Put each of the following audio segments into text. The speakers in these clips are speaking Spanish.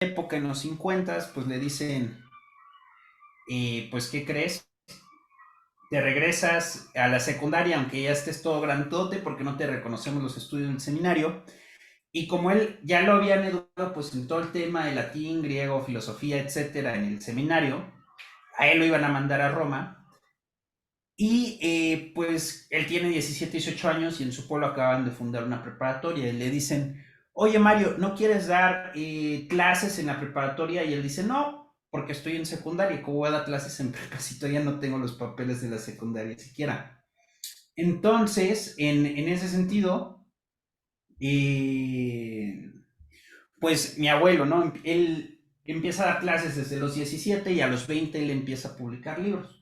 época, en los 50, pues le dicen, pues, ¿qué crees? Te regresas a la secundaria, aunque ya estés todo grandote, porque no te reconocemos los estudios del seminario. Y como él ya lo habían educado, pues en todo el tema de latín, griego, filosofía, etcétera, en el seminario, a él lo iban a mandar a Roma. Y pues él tiene 17, 18 años y en su pueblo acaban de fundar una preparatoria. Y le dicen, oye Mario, ¿no quieres dar clases en la preparatoria? Y él dice, no, porque estoy en secundaria. ¿Cómo voy a dar clases en prepa si todavía no tengo los papeles de la secundaria siquiera? Entonces, en ese sentido, eh, pues mi abuelo, ¿no? Él empieza a dar clases desde los 17 y a los 20 él empieza a publicar libros.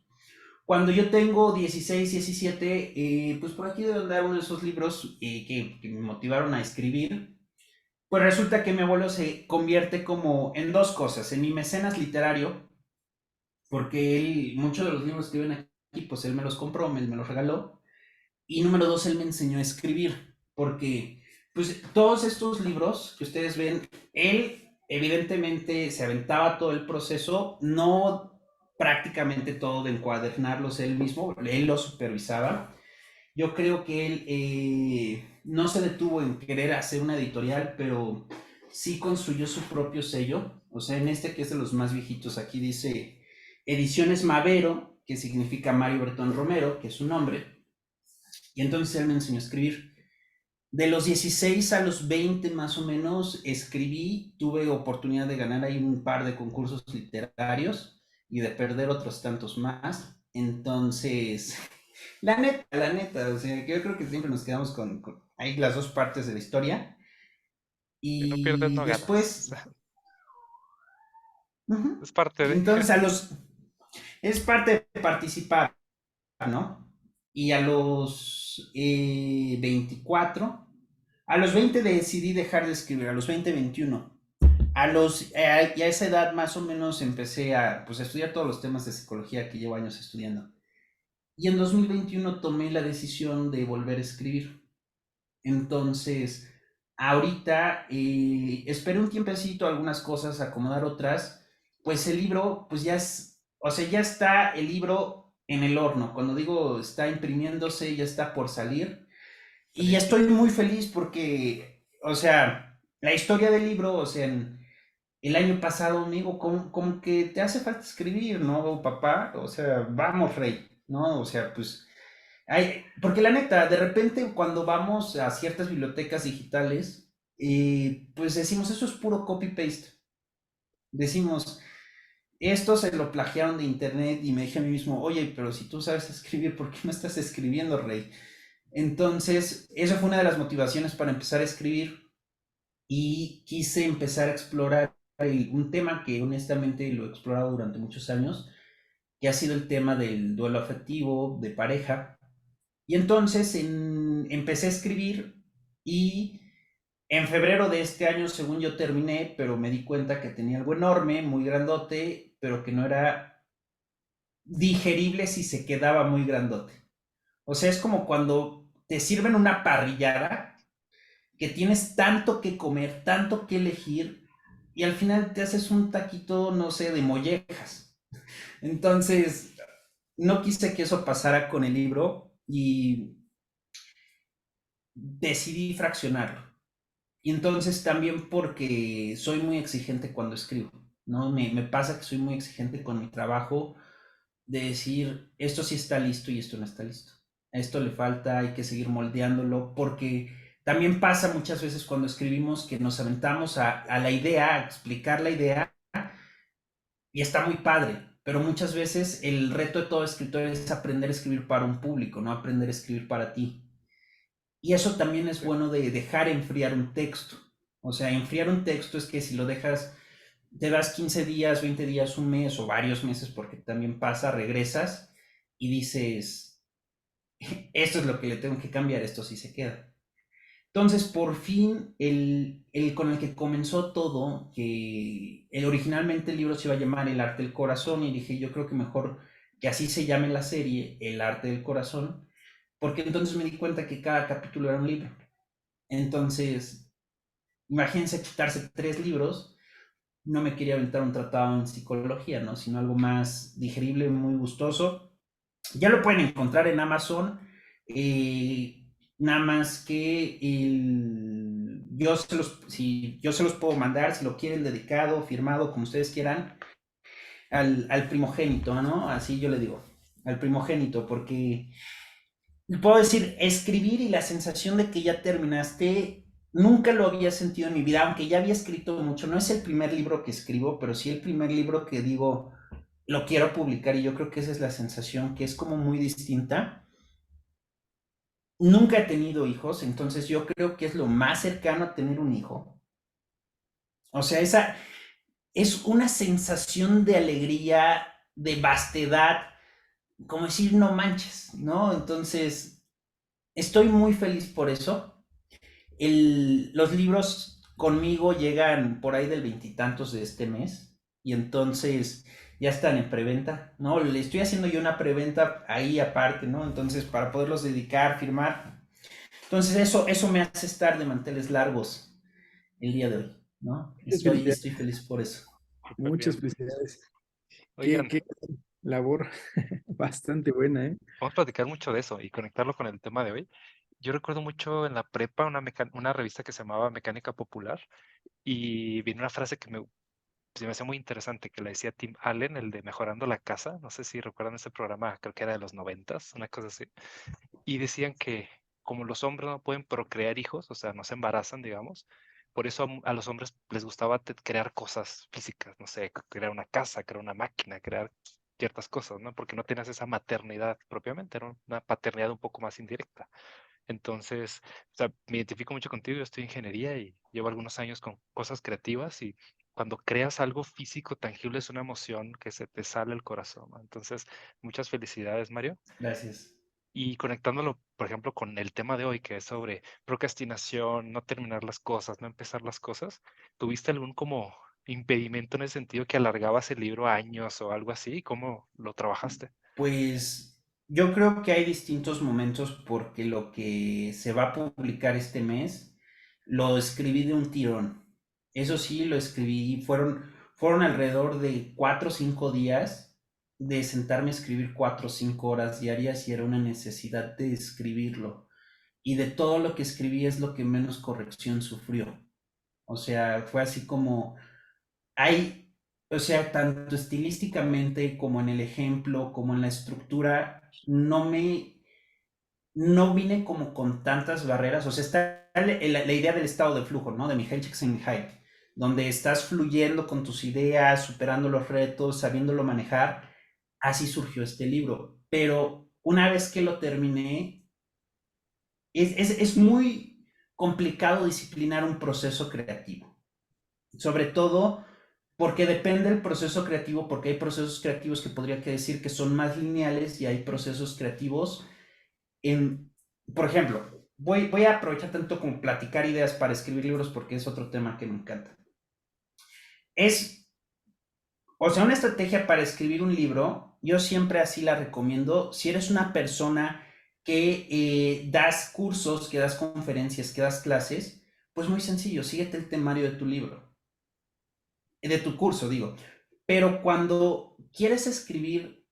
Cuando yo tengo 16, 17, pues por aquí debo andar uno de esos libros que me motivaron a escribir. Pues resulta que mi abuelo se convierte como en dos cosas, en mi mecenas literario, porque él, muchos de los libros que ven aquí, pues él me los compró, me los regaló. Y número dos, él me enseñó a escribir, porque pues todos estos libros que ustedes ven, él evidentemente se aventaba todo el proceso, no prácticamente todo de encuadernarlos él mismo, él lo supervisaba. Yo creo que él no se detuvo en querer hacer una editorial, pero sí construyó su propio sello. O sea, en este que es de los más viejitos, aquí dice Ediciones Mavero, que significa Mario Bertón Romero, que es su nombre. Y entonces él me enseñó a escribir. De los 16 a los 20 más o menos escribí, tuve oportunidad de ganar ahí un par de concursos literarios y de perder otros tantos más. Entonces, la neta, o sea, yo creo que siempre nos quedamos con ahí las dos partes de la historia. Si no pierdes, Y no ganas. O después, sea, uh-huh, es parte de. entonces es parte de participar, ¿no? Y a los 24, a los 20 decidí dejar de escribir, a los 20, 21. Y a esa edad más o menos empecé a, pues, a estudiar todos los temas de psicología que llevo años estudiando. Y en 2021 tomé la decisión de volver a escribir. Entonces, ahorita esperé un tiempecito algunas cosas, acomodar otras. Pues el libro, pues ya es, o sea, ya está el libro en el horno. Cuando digo está imprimiéndose, ya está por salir. Y estoy Felicidades. muy feliz porque, o sea, la historia del libro, o sea, el año pasado, amigo, como que te hace falta escribir, ¿no, papá? O sea, vamos, rey, ¿no? O sea, pues porque la neta, de repente cuando vamos a ciertas bibliotecas digitales, pues decimos, eso es puro copy-paste. Decimos, esto se lo plagiaron de internet y me dije a mí mismo, oye, pero si tú sabes escribir, ¿por qué no estás escribiendo, rey? Entonces, eso fue una de las motivaciones para empezar a escribir y quise empezar a explorar un tema que honestamente lo he explorado durante muchos años, que ha sido el tema del duelo afectivo, de pareja. Y entonces empecé a escribir y en febrero de este año, según yo terminé, pero me di cuenta que tenía algo enorme, muy grandote, pero que no era digerible si se quedaba muy grandote. O sea, es como cuando te sirven una parrillada que tienes tanto que comer, tanto que elegir, y al final te haces un taquito, no sé, de mollejas. Entonces, no quise que eso pasara con el libro y decidí fraccionarlo. Y entonces también porque soy muy exigente cuando escribo, ¿no? Me pasa que soy muy exigente con mi trabajo de decir, esto sí está listo y esto no está listo. A esto le falta, hay que seguir moldeándolo, porque también pasa muchas veces cuando escribimos que nos aventamos a la idea, a explicar la idea, y está muy padre, pero muchas veces el reto de todo escritor es aprender a escribir para un público, no aprender a escribir para ti. Y eso también es Sí. bueno de dejar enfriar un texto. O sea, enfriar un texto es que si lo dejas, te das 15 días, 20 días, un mes o varios meses, porque también pasa, regresas y dices, esto es lo que le tengo que cambiar, esto sí se queda. Entonces, por fin, el con el que comenzó todo, que originalmente el libro se iba a llamar El arte del corazón, y dije, yo creo que mejor que así se llame la serie, El arte del corazón, porque entonces me di cuenta que cada capítulo era un libro. Entonces, imagínense quitarse 3 libros, no me quería aventar un tratado en psicología, ¿no? Sino algo más digerible, muy gustoso. Ya lo pueden encontrar en Amazon. Nada más que yo se los puedo mandar, si lo quieren dedicado, firmado, como ustedes quieran, al primogénito, ¿no? Así yo le digo, al primogénito, porque puedo decir, escribir y la sensación de que ya terminaste, nunca lo había sentido en mi vida, aunque ya había escrito mucho. No es el primer libro que escribo, pero sí el primer libro que digo, lo quiero publicar, y yo creo que esa es la sensación, que es como muy distinta. Nunca he tenido hijos, entonces yo creo que es lo más cercano a tener un hijo. O sea, esa es una sensación de alegría, de vastedad, como decir, no manches, ¿no? Entonces, estoy muy feliz por eso. Los libros conmigo llegan por ahí del veintitantos de este mes, y entonces ya están en preventa, ¿no? Le estoy haciendo yo una preventa ahí aparte, ¿no? Entonces, para poderlos dedicar, firmar. Entonces, eso me hace estar de manteles largos el día de hoy, ¿no? Muchas Estoy felicidades. feliz por eso. Súper Muchas bien. felicidades. Oigan, Qué labor bastante buena, ¿eh? vamos a platicar mucho de eso y conectarlo con el tema de hoy. Yo recuerdo mucho en la prepa una revista que se llamaba Mecánica Popular y viene una frase que se me hace muy interesante, que la decía Tim Allen, el de Mejorando la Casa. No sé si recuerdan ese programa, creo que era de los noventas, una cosa así. Y decían que como los hombres no pueden procrear hijos, o sea, no se embarazan, digamos, por eso a los hombres les gustaba crear cosas físicas, no sé, crear una casa, crear una máquina, crear ciertas cosas, ¿no? Porque no tenías esa maternidad propiamente, era una paternidad un poco más indirecta. Entonces, o sea, me identifico mucho contigo, yo estoy en ingeniería y llevo algunos años con cosas creativas y cuando creas algo físico, tangible, es una emoción que se te sale el corazón, ¿no? Entonces, muchas felicidades, Mario. Gracias. Y conectándolo, por ejemplo, con el tema de hoy, que es sobre procrastinación, no terminar las cosas, no empezar las cosas, ¿tuviste algún como impedimento en el sentido que alargabas el libro a años o algo así? ¿Cómo lo trabajaste? Pues yo creo que hay distintos momentos, porque lo que se va a publicar este mes lo escribí de un tirón. Eso sí, lo escribí, fueron alrededor de 4 o 5 días de sentarme a escribir 4 o 5 horas diarias, y era una necesidad de escribirlo. Y de todo lo que escribí es lo que menos corrección sufrió. O sea, fue así como hay, o sea, tanto estilísticamente como en el ejemplo, como en la estructura, no vine como con tantas barreras. O sea, está la idea del estado de flujo, ¿no? De Mihaly Csikszentmihalyi, donde estás fluyendo con tus ideas, superando los retos, sabiéndolo manejar. Así surgió este libro. Pero una vez que lo terminé, es muy complicado disciplinar un proceso creativo. Sobre todo porque depende del proceso creativo, porque hay procesos creativos que podría decir que son más lineales, y hay procesos creativos en, por ejemplo, voy a aprovechar tanto como platicar ideas para escribir libros, porque es otro tema que me encanta. Es, o sea, una estrategia para escribir un libro, yo siempre así la recomiendo. Si eres una persona que das cursos, que das conferencias, que das clases, pues muy sencillo, síguete el temario de tu libro, de tu curso, digo. Pero cuando quieres escribir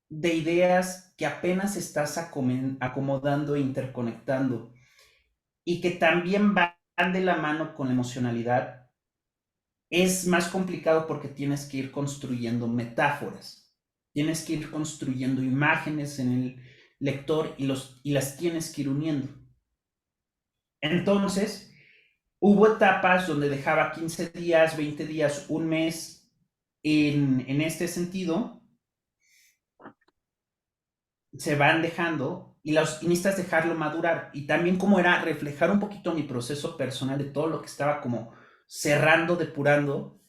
de ideas que apenas estás acomodando e interconectando, y que también van de la mano con la emocionalidad, es más complicado, porque tienes que ir construyendo metáforas, tienes que ir construyendo imágenes en el lector, y las tienes que ir uniendo. Entonces, hubo etapas donde dejaba 15 días, 20 días, un mes en este sentido. Se van dejando, y necesitas dejarlo madurar. Y también, como era reflejar un poquito mi proceso personal de todo lo que estaba como cerrando, depurando,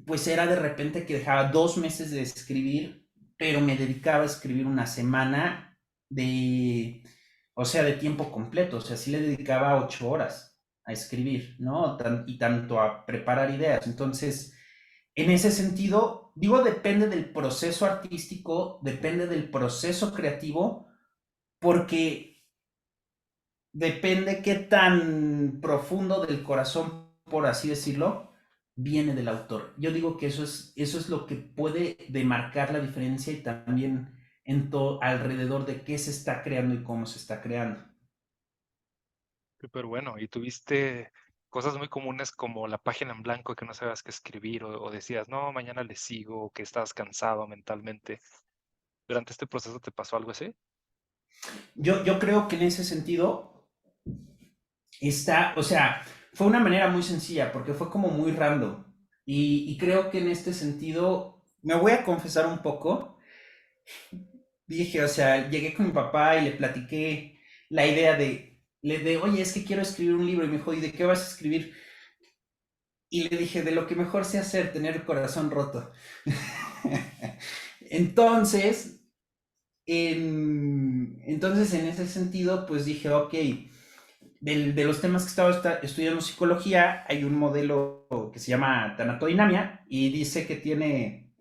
pues era de repente que dejaba 2 meses de escribir, pero me dedicaba a escribir una semana de, o sea, de tiempo completo. O sea, sí le dedicaba 8 horas a escribir, ¿no? Y tanto a preparar ideas. Entonces, en ese sentido, digo, depende del proceso artístico, depende del proceso creativo, porque depende qué tan profundo del corazón, por así decirlo, viene del autor. Yo digo que eso es lo que puede demarcar la diferencia y también alrededor de qué se está creando y cómo se está creando. Súper bueno. ¿Y tuviste cosas muy comunes como la página en blanco que no sabías qué escribir o decías, no, mañana le sigo, o que estabas cansado mentalmente? ¿Durante este proceso te pasó algo así? Yo creo que en ese sentido o sea, fue una manera muy sencilla porque fue como muy random. Y creo que en este sentido, me voy a confesar un poco. Dije, o sea, llegué con mi papá y le platiqué la idea oye, es que quiero escribir un libro. Y me dijo, ¿y de qué vas a escribir? Y le dije, de lo que mejor sé hacer, tener el corazón roto. Entonces, entonces, en ese sentido, pues dije, ok, de los temas que estaba estudiando psicología, hay un modelo que se llama tanatodinamia y dice que tiene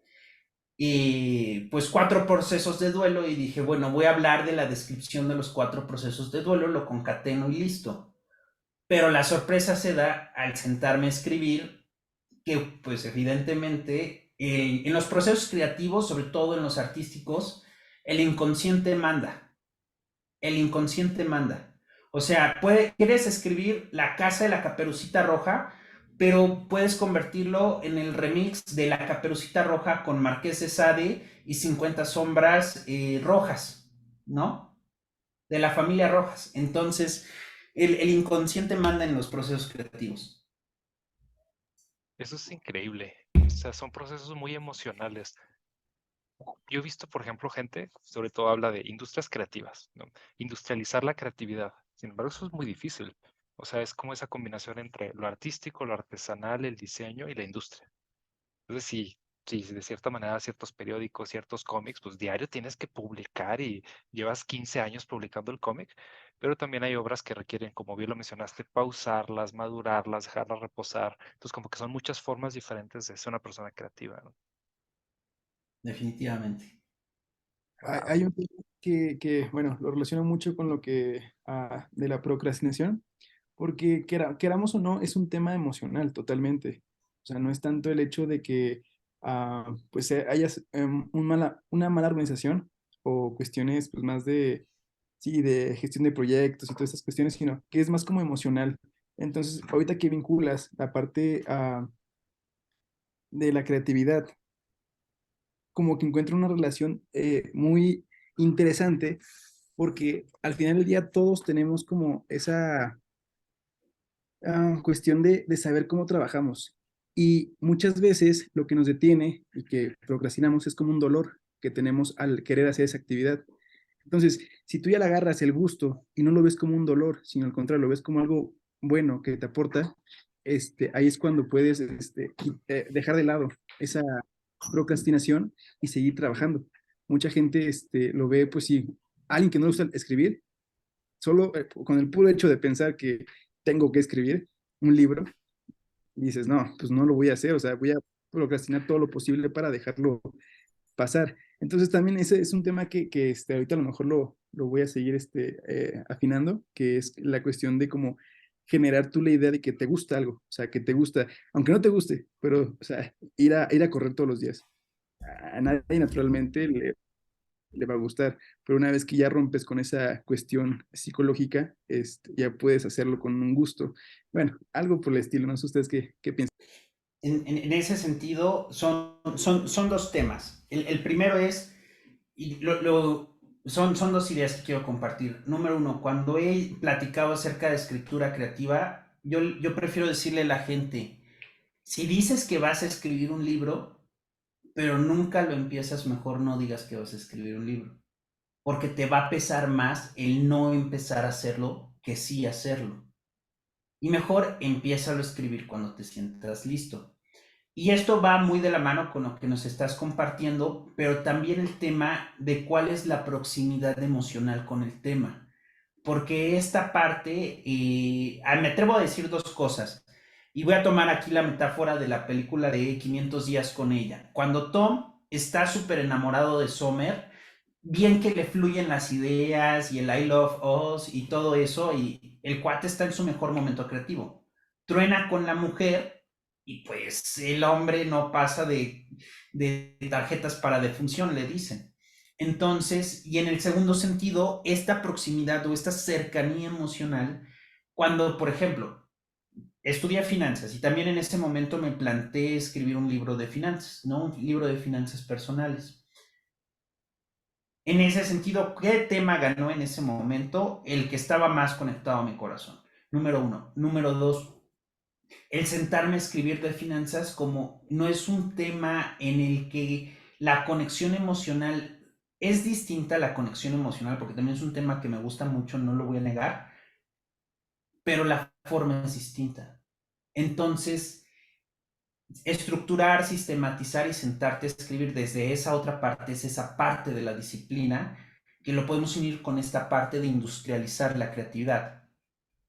pues 4 procesos de duelo y dije, bueno, voy a hablar de la descripción de los 4 procesos de duelo, lo concateno y listo. Pero la sorpresa se da al sentarme a escribir que pues evidentemente en los procesos creativos, sobre todo en los artísticos, el inconsciente manda. El inconsciente manda. O sea, quieres escribir La casa de la Caperucita Roja, pero puedes convertirlo en el remix de La Caperucita Roja con Marqués de Sade y 50 sombras rojas, ¿no? De la familia Rojas. Entonces, el inconsciente manda en los procesos creativos. Eso es increíble. O sea, son procesos muy emocionales. Yo he visto, por ejemplo, gente, sobre todo habla de industrias creativas, ¿no? Industrializar la creatividad. Sin embargo, eso es muy difícil. O sea, es como esa combinación entre lo artístico, lo artesanal, el diseño y la industria. Entonces, sí, de cierta manera, ciertos periódicos, ciertos cómics, pues diario tienes que publicar y llevas 15 años publicando el cómic, pero también hay obras que requieren, como bien lo mencionaste, pausarlas, madurarlas, dejarlas reposar. Entonces, como que son muchas formas diferentes de ser una persona creativa, ¿no? Definitivamente. Wow. Hay un tema bueno, lo relaciono mucho con lo que de la procrastinación, porque queramos o no, es un tema emocional totalmente. O sea, no es tanto el hecho de que pues hayas una mala organización o cuestiones pues más de, sí, de gestión de proyectos y todas esas cuestiones, sino que es más como emocional. Entonces, ahorita que vinculas la parte de la creatividad, como que encuentro una relación muy interesante, porque al final del día todos tenemos como esa cuestión de saber cómo trabajamos. Y muchas veces lo que nos detiene y que procrastinamos es como un dolor que tenemos al querer hacer esa actividad. Entonces, si tú ya le agarras el gusto y no lo ves como un dolor, sino al contrario, lo ves como algo bueno que te aporta, ahí es cuando puedes dejar de lado esa procrastinación y seguir trabajando. Mucha gente lo ve, pues sí, alguien que no le gusta escribir, solo con el puro hecho de pensar que tengo que escribir un libro, dices, no, pues no lo voy a hacer, o sea, voy a procrastinar todo lo posible para dejarlo pasar. Entonces también ese es un tema que ahorita a lo mejor lo voy a seguir afinando, que es la cuestión de cómo generar tú la idea de que te gusta algo, o sea, que te gusta, aunque no te guste, pero, o sea, ir a correr todos los días. A nadie naturalmente le va a gustar, pero una vez que ya rompes con esa cuestión psicológica, ya puedes hacerlo con un gusto. Bueno, algo por el estilo, no sé ustedes qué piensan. En ese sentido, son 2 temas. El primero es, y son 2 ideas que quiero compartir. Número uno, cuando he platicado acerca de escritura creativa, yo prefiero decirle a la gente, si dices que vas a escribir un libro, pero nunca lo empiezas, mejor no digas que vas a escribir un libro, porque te va a pesar más el no empezar a hacerlo que sí hacerlo. Y mejor empiézalo a escribir cuando te sientas listo. Y esto va muy de la mano con lo que nos estás compartiendo, pero también el tema de cuál es la proximidad emocional con el tema. Porque esta parte, me atrevo a decir 2 cosas. Y voy a tomar aquí la metáfora de la película de 500 días con ella. Cuando Tom está súper enamorado de Summer, bien que le fluyen las ideas y el I love us y todo eso, y el cuate está en su mejor momento creativo. Truena con la mujer Y pues el hombre no pasa de tarjetas para defunción, le dicen. Entonces, y en el segundo sentido, esta proximidad o esta cercanía emocional, cuando, por ejemplo, estudié finanzas y también en ese momento me planteé escribir un libro de finanzas, ¿no? Un libro de finanzas personales. En ese sentido, ¿qué tema ganó en ese momento? El que estaba más conectado a mi corazón. Número uno. Número dos, el sentarme a escribir de finanzas como no es un tema en el que la conexión emocional es distinta a la conexión emocional, porque también es un tema que me gusta mucho, no lo voy a negar, pero la forma es distinta. Entonces, estructurar, sistematizar y sentarte a escribir desde esa otra parte, es esa parte de la disciplina que lo podemos unir con esta parte de industrializar la creatividad.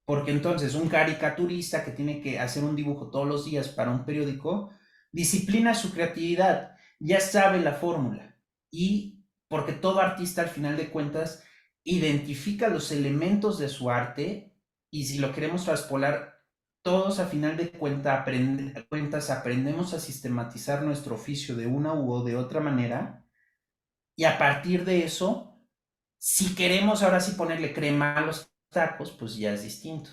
Porque entonces un caricaturista que tiene que hacer un dibujo todos los días para un periódico, disciplina su creatividad, ya sabe la fórmula. Y porque todo artista al final de cuentas identifica los elementos de su arte y si lo queremos traspolar, todos a final de cuentas aprendemos a sistematizar nuestro oficio de una u de otra manera y a partir de eso, si queremos ahora sí ponerle crema a los tacos, pues ya es distinto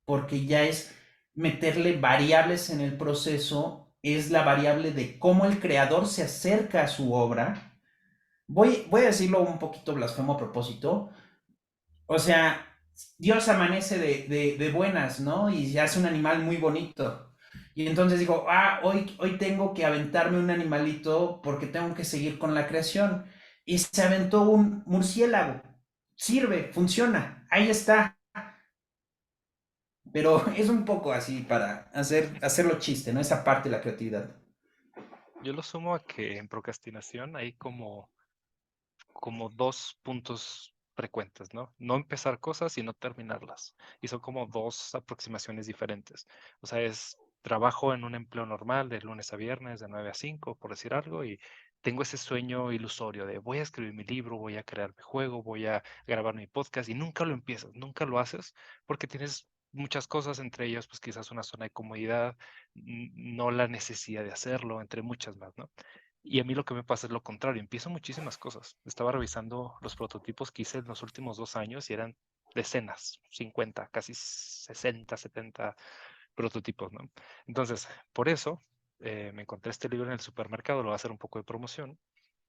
porque ya es meterle variables en el proceso, es la variable de cómo el creador se acerca a su obra. Voy a decirlo un poquito blasfemo a propósito. O sea, Dios amanece de buenas, ¿no? Y se hace un animal muy bonito. Y entonces digo, hoy tengo que aventarme un animalito porque tengo que seguir con la creación. Y se aventó un murciélago. Sirve, funciona, ahí está. Pero es un poco así para hacerlo chiste, ¿no? Esa parte de la creatividad. Yo lo sumo a que en procrastinación hay como dos puntos frecuentes, ¿no? No empezar cosas y no terminarlas. Y son como dos aproximaciones diferentes. O sea, es trabajo en un empleo normal de lunes a viernes, de 9 a 5, por decir algo, y tengo ese sueño ilusorio de voy a escribir mi libro, voy a crear mi juego, voy a grabar mi podcast y nunca lo empiezas, nunca lo haces porque tienes muchas cosas, entre ellas, pues quizás una zona de comodidad, no la necesidad de hacerlo, entre muchas más, ¿no? Y a mí lo que me pasa es lo contrario, empiezo muchísimas cosas. Estaba revisando los prototipos que hice en los últimos 2 años y eran decenas, 50, casi 60, 70 prototipos, ¿no? Entonces, por eso me encontré este libro en el supermercado, lo voy a hacer un poco de promoción.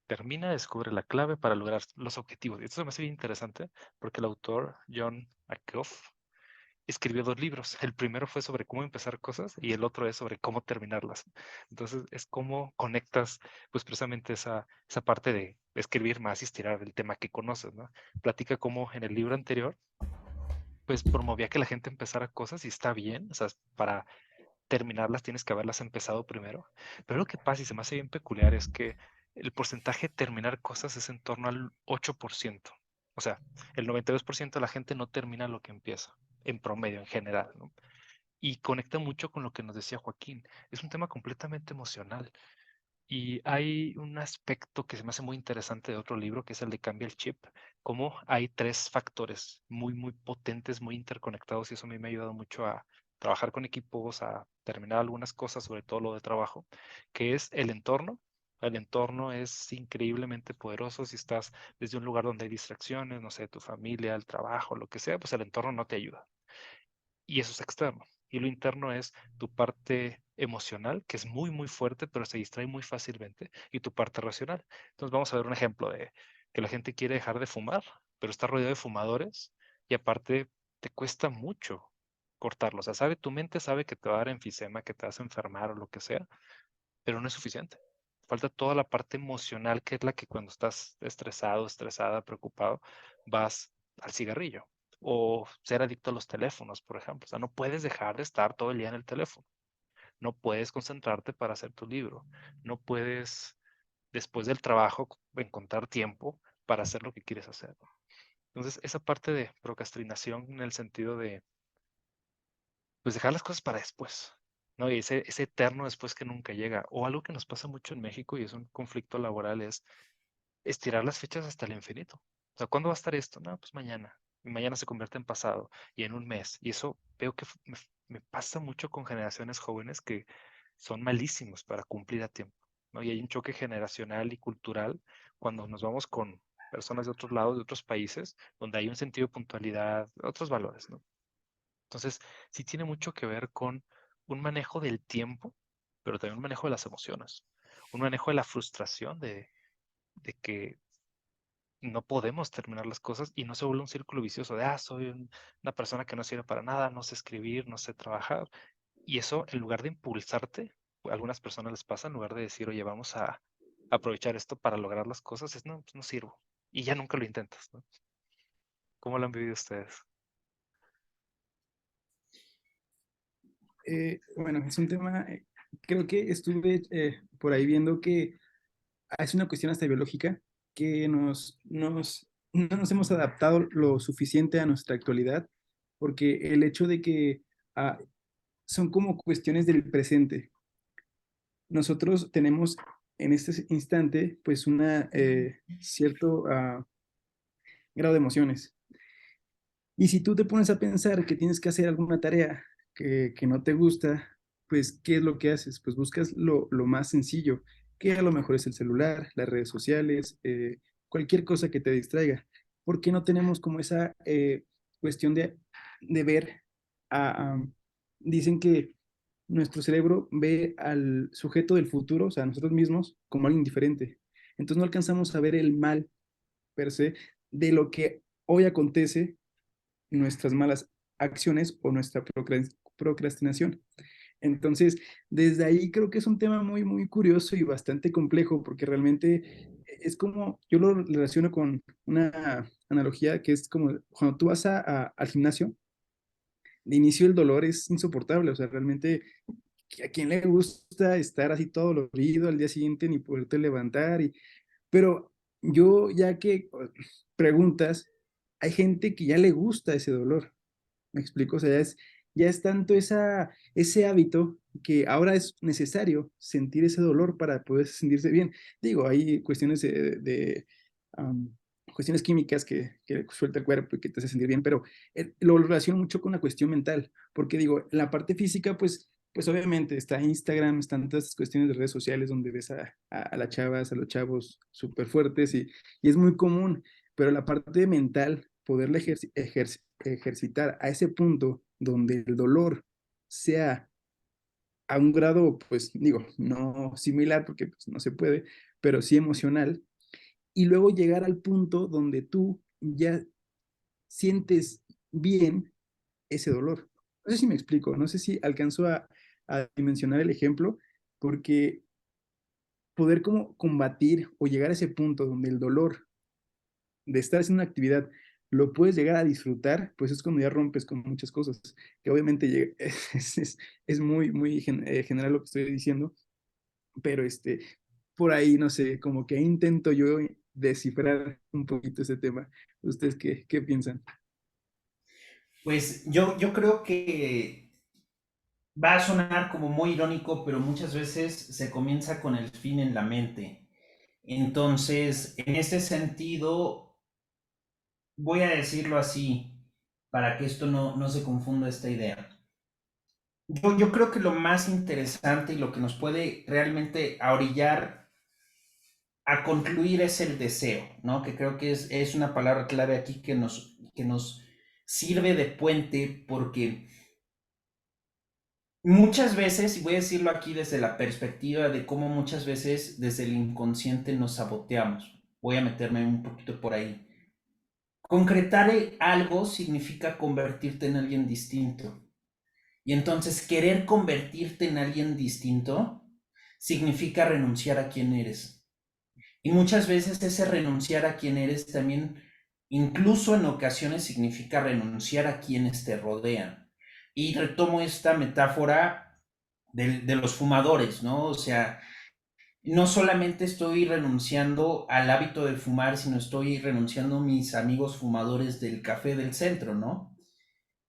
Termina, descubre la clave para lograr los objetivos. Y esto me hace bien interesante porque el autor, John Acuff, escribió 2 libros. El primero fue sobre cómo empezar cosas y el otro es sobre cómo terminarlas. Entonces es cómo conectas pues precisamente esa parte de escribir más y estirar el tema que conoces, ¿no? Platica cómo en el libro anterior pues promovía que la gente empezara cosas y está bien, o sea, para terminarlas tienes que haberlas empezado primero. Pero lo que pasa y se me hace bien peculiar es que el porcentaje de terminar cosas es en torno al 8%. O sea, el 92% de la gente no termina lo que empieza, en promedio, en general, ¿no? Y conecta mucho con lo que nos decía Joaquín. Es un tema completamente emocional. Y hay un aspecto que se me hace muy interesante de otro libro, que es el de Cambia el Chip, como hay 3 factores muy, muy potentes, muy interconectados, y eso a mí me ha ayudado mucho a trabajar con equipos, a terminar algunas cosas, sobre todo lo de trabajo, que es el entorno. El entorno es increíblemente poderoso si estás desde un lugar donde hay distracciones, no sé, tu familia, el trabajo, lo que sea, pues el entorno no te ayuda y eso es externo. Y lo interno es tu parte emocional, que es muy, muy fuerte, pero se distrae muy fácilmente, y tu parte racional. Entonces vamos a ver un ejemplo de que la gente quiere dejar de fumar, pero está rodeado de fumadores y aparte te cuesta mucho cortarlo. O sea, tu mente sabe que te va a dar enfisema, que te vas a enfermar o lo que sea, pero no es suficiente. Falta toda la parte emocional, que es la que cuando estás estresado, estresada, preocupado, vas al cigarrillo o ser adicto a los teléfonos, por ejemplo. O sea, no puedes dejar de estar todo el día en el teléfono. No puedes concentrarte para hacer tu libro. No puedes, después del trabajo, encontrar tiempo para hacer lo que quieres hacer. Entonces, esa parte de procrastinación en el sentido de, pues, dejar las cosas para después, ¿no? Y ese eterno después que nunca llega. O algo que nos pasa mucho en México y es un conflicto laboral es estirar las fechas hasta el infinito. O sea, ¿cuándo va a estar esto? No, pues mañana. Y mañana se convierte en pasado y en un mes. Y eso veo que me pasa mucho con generaciones jóvenes que son malísimos para cumplir a tiempo, ¿no? Y hay un choque generacional y cultural cuando nos vamos con personas de otros lados, de otros países, donde hay un sentido de puntualidad, otros valores, ¿no? Entonces, sí tiene mucho que ver con un manejo del tiempo, pero también un manejo de las emociones, un manejo de la frustración de que no podemos terminar las cosas y no se vuelve un círculo vicioso de, soy una persona que no sirve para nada, no sé escribir, no sé trabajar. Y eso, en lugar de impulsarte, a algunas personas les pasa, en lugar de decir, oye, vamos a aprovechar esto para lograr las cosas, es, no, pues no sirvo. Y ya nunca lo intentas, ¿no? ¿Cómo lo han vivido ustedes? Bueno, es un tema, creo que estuve por ahí viendo que es una cuestión hasta biológica, que no nos hemos adaptado lo suficiente a nuestra actualidad, porque el hecho de que ah, son como cuestiones del presente. Nosotros tenemos en este instante, pues, una cierto grado de emociones. Y si tú te pones a pensar que tienes que hacer alguna tarea que no te gusta, pues, ¿qué es lo que haces? Pues buscas lo más sencillo, que a lo mejor es el celular, las redes sociales, cualquier cosa que te distraiga. ¿Por qué no tenemos como esa cuestión de ver? Dicen que nuestro cerebro ve al sujeto del futuro, o sea, a nosotros mismos, como alguien diferente. Entonces no alcanzamos a ver el mal per se de lo que hoy acontece, nuestras malas acciones o nuestra procrastinación. Entonces, desde ahí creo que es un tema muy, muy curioso y bastante complejo, porque realmente es como, yo lo relaciono con una analogía que es como cuando tú vas al gimnasio, de inicio el dolor es insoportable, o sea, realmente a quién le gusta estar así todo dolorido al día siguiente ni poderte levantar, pero yo ya que preguntas, hay gente que ya le gusta ese dolor. ¿Me explico? O sea, ya es tanto ese hábito que ahora es necesario sentir ese dolor para poder sentirse bien. Digo, hay cuestiones am, cuestiones químicas que suelta el cuerpo y que te hace sentir bien, pero lo relaciono mucho con la cuestión mental, porque digo, en la parte física, pues obviamente está Instagram, están todas estas cuestiones de redes sociales donde ves a las chavas, a los chavos súper fuertes y es muy común, pero la parte mental, poderla ejercitar a ese punto donde el dolor sea a un grado, pues digo, no similar porque pues, no se puede, pero sí emocional, y luego llegar al punto donde tú ya sientes bien ese dolor. No sé si me explico, no sé si alcanzo a dimensionar el ejemplo, porque poder como combatir o llegar a ese punto donde el dolor de estar haciendo una actividad lo puedes llegar a disfrutar, pues es cuando ya rompes con muchas cosas, que obviamente es muy, muy general lo que estoy diciendo, pero por ahí, no sé, como que intento yo descifrar un poquito ese tema. ¿Ustedes qué piensan? Pues yo creo que va a sonar como muy irónico, pero muchas veces se comienza con el fin en la mente. Entonces, en este sentido, voy a decirlo así, para que esto no se confunda esta idea. Yo creo que lo más interesante y lo que nos puede realmente orillar a concluir es el deseo, ¿no? Que creo que es una palabra clave aquí que nos sirve de puente porque muchas veces, y voy a decirlo aquí desde la perspectiva de cómo muchas veces desde el inconsciente nos saboteamos. Voy a meterme un poquito por ahí. Concretar algo significa convertirte en alguien distinto. Y entonces querer convertirte en alguien distinto significa renunciar a quien eres. Y muchas veces ese renunciar a quien eres también, incluso en ocasiones, significa renunciar a quienes te rodean. Y retomo esta metáfora de los fumadores, ¿no? O sea, no solamente estoy renunciando al hábito de fumar, sino estoy renunciando a mis amigos fumadores del café del centro, ¿no?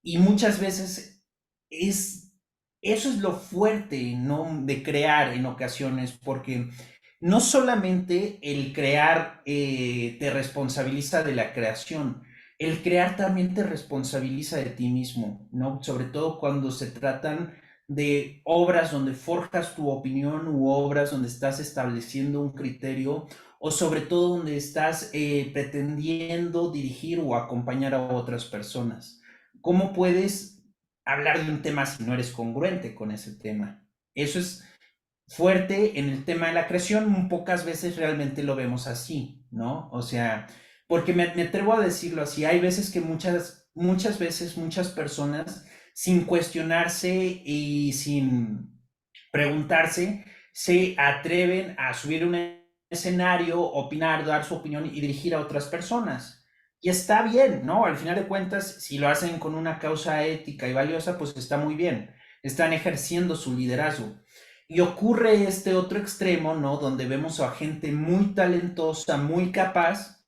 Y muchas veces es, eso es lo fuerte, ¿no? De crear en ocasiones, porque no solamente el crear te responsabiliza de la creación, el crear también te responsabiliza de ti mismo, ¿no? Sobre todo cuando se tratan de obras donde forjas tu opinión u obras donde estás estableciendo un criterio o sobre todo donde estás pretendiendo dirigir o acompañar a otras personas. ¿Cómo puedes hablar de un tema si no eres congruente con ese tema? Eso es fuerte en el tema de la creación, pocas veces realmente lo vemos así, ¿no? O sea, porque me atrevo a decirlo así, hay veces que muchas veces muchas personas sin cuestionarse y sin preguntarse se atreven a subir un escenario, opinar, dar su opinión y dirigir a otras personas. Y está bien, ¿no? Al final de cuentas, si lo hacen con una causa ética y valiosa, pues está muy bien. Están ejerciendo su liderazgo. Y ocurre este otro extremo, ¿no? Donde vemos a gente muy talentosa, muy capaz,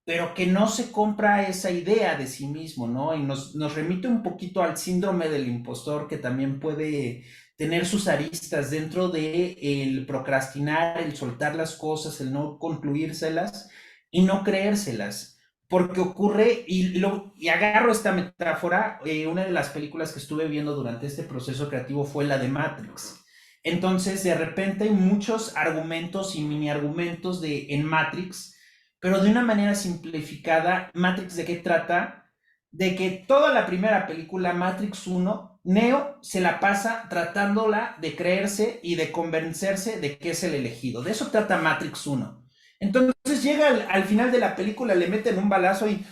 pero que no se compra esa idea de sí mismo, ¿no? Y nos remite un poquito al síndrome del impostor que también puede tener sus aristas dentro de el procrastinar, el soltar las cosas, el no concluírselas y no creérselas. Porque ocurre, y agarro esta metáfora, una de las películas que estuve viendo durante este proceso creativo fue la de Matrix. Entonces, de repente hay muchos argumentos y mini argumentos en Matrix, pero de una manera simplificada. ¿Matrix de qué trata? De que toda la primera película, Matrix uno, Neo se la pasa tratándola de creerse y de convencerse de que es el elegido. De eso trata Matrix uno. Entonces llega al final de la película, le meten un balazo y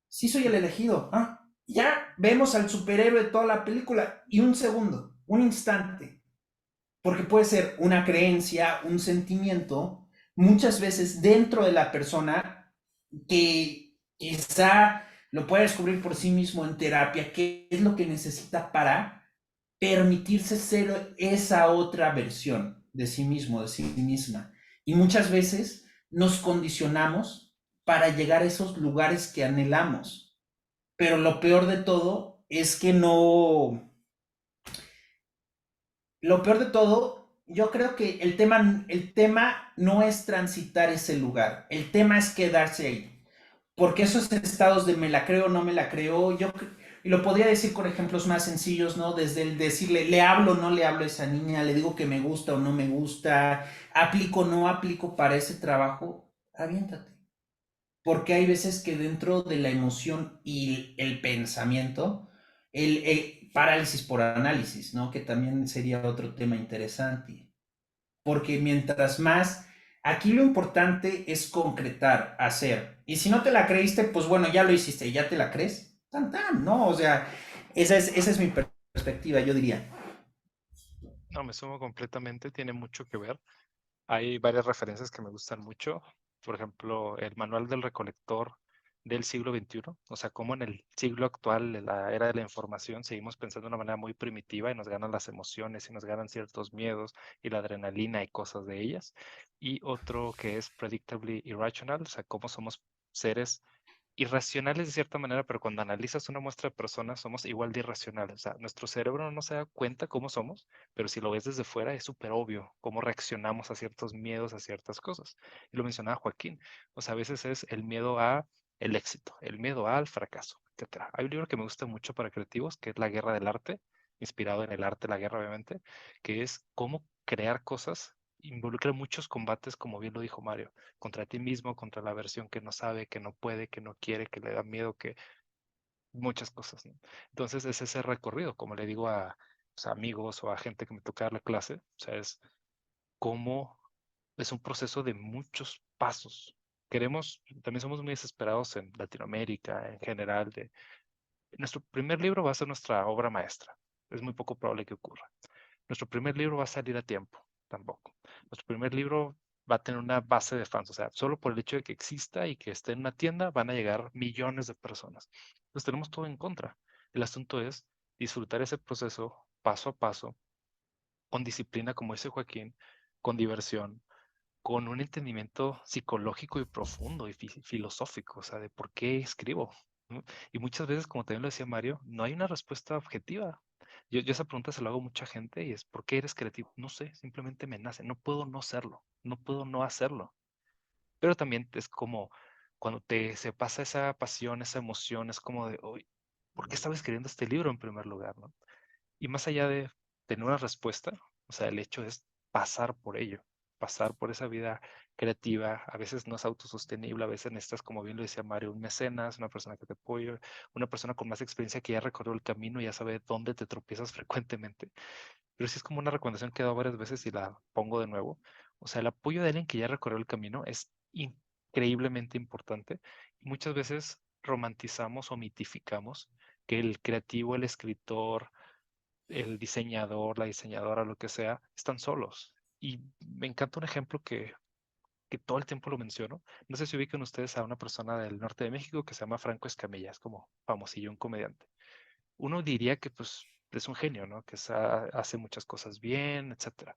sí soy el elegido. Ah, ya vemos al superhéroe de toda la película y un segundo, un instante, porque puede ser una creencia, un sentimiento, muchas veces dentro de la persona que quizá lo puede descubrir por sí mismo en terapia, qué es lo que necesita para permitirse ser esa otra versión de sí mismo, de sí misma. Y muchas veces nos condicionamos para llegar a esos lugares que anhelamos. Pero lo peor de todo es que no, lo peor de todo, yo creo que el tema no es transitar ese lugar, el tema es quedarse ahí. Porque esos estados de me la creo, no me la creo, y lo podría decir con ejemplos más sencillos, ¿no? Desde el decirle, le hablo o no le hablo a esa niña, le digo que me gusta o no me gusta, aplico o no aplico para ese trabajo, aviéntate. Porque hay veces que dentro de la emoción y el pensamiento, el parálisis por análisis, ¿no? Que también sería otro tema interesante. Porque mientras más, aquí lo importante es concretar, hacer. Y si no te la creíste, pues bueno, ya lo hiciste, ya te la crees. Tan, tan, ¿no? O sea, esa es mi perspectiva, yo diría. No, me sumo completamente, tiene mucho que ver. Hay varias referencias que me gustan mucho. Por ejemplo, el manual del recolector del siglo XXI. O sea, cómo en el siglo actual, en la era de la información, seguimos pensando de una manera muy primitiva y nos ganan las emociones y nos ganan ciertos miedos y la adrenalina y cosas de ellas. Y otro que es Predictably Irrational, o sea, cómo somos seres irracionales de cierta manera, pero cuando analizas una muestra de personas somos igual de irracionales. O sea, nuestro cerebro no se da cuenta cómo somos, pero si lo ves desde fuera es súper obvio cómo reaccionamos a ciertos miedos, a ciertas cosas. Y lo mencionaba Joaquín. O sea, a veces es el miedo a el éxito, el miedo al fracaso, etcétera. Hay un libro que me gusta mucho para creativos, que es La Guerra del Arte, inspirado en el arte de la guerra, obviamente, que es cómo crear cosas. Involucra muchos combates, como bien lo dijo Mario, contra ti mismo, contra la versión que no sabe, que no puede, que no quiere, que le da miedo, que muchas cosas, ¿no? Entonces es ese recorrido, como le digo a pues, amigos o a gente que me toca dar la clase, o sea, es como es un proceso de muchos pasos. Queremos, también somos muy desesperados en Latinoamérica, en general, de nuestro primer libro va a ser nuestra obra maestra. Es muy poco probable que ocurra. Nuestro primer libro va a salir a tiempo, tampoco. Nuestro primer libro va a tener una base de fans, o sea, solo por el hecho de que exista y que esté en una tienda van a llegar millones de personas. Entonces tenemos todo en contra. El asunto es disfrutar ese proceso paso a paso, con disciplina, como dice Joaquín, con diversión, con un entendimiento psicológico y profundo y filosófico, o sea, de por qué escribo, ¿no? Y muchas veces, como también lo decía Mario, no hay una respuesta objetiva. Yo esa pregunta se la hago a mucha gente y es, ¿por qué eres creativo? No sé, simplemente me nace, no puedo no serlo, no puedo no hacerlo. Pero también es como cuando se pasa esa pasión, esa emoción, es como de, "Uy, ¿por qué estaba escribiendo este libro en primer lugar, no?". Y más allá de tener una respuesta, o sea, el hecho es pasar por ello, pasar por esa vida creativa. A veces no es autosostenible, a veces necesitas, como bien lo decía Mario, un mecenas, una persona que te apoye, una persona con más experiencia que ya recorrió el camino y ya sabe dónde te tropiezas frecuentemente. Pero sí es como una recomendación que he dado varias veces y la pongo de nuevo. O sea, el apoyo de alguien que ya recorrió el camino es increíblemente importante. Y muchas veces romantizamos o mitificamos que el creativo, el escritor, el diseñador, la diseñadora, lo que sea, están solos. Y me encanta un ejemplo que todo el tiempo lo menciono. No sé si ubican ustedes a una persona del norte de México que se llama Franco Escamilla, es como famosillo, un comediante. Uno diría que pues es un genio, ¿no? Que hace muchas cosas bien, etcétera.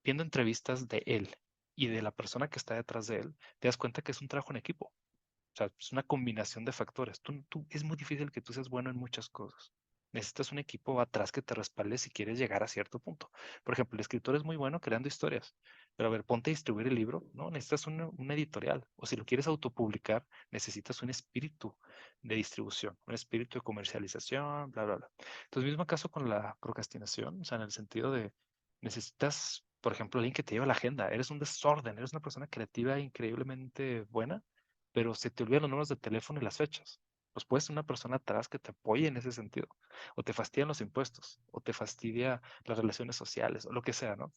Viendo entrevistas de él y de la persona que está detrás de él, te das cuenta que es un trabajo en equipo. O sea, es una combinación de factores. Es muy difícil que tú seas bueno en muchas cosas. Necesitas un equipo atrás que te respalde si quieres llegar a cierto punto. Por ejemplo, el escritor es muy bueno creando historias, pero a ver, ponte a distribuir el libro, ¿no? Necesitas una editorial. O si lo quieres autopublicar, necesitas un espíritu de distribución, un espíritu de comercialización, bla, bla, bla. Entonces, mismo caso con la procrastinación, o sea, en el sentido de necesitas, por ejemplo, alguien que te lleve la agenda. Eres un desorden, eres una persona creativa increíblemente buena, pero se te olvidan los números de teléfono y las fechas. Pues puedes ser una persona atrás que te apoye en ese sentido. O te fastidian los impuestos, o te fastidia las relaciones sociales, o lo que sea, ¿no?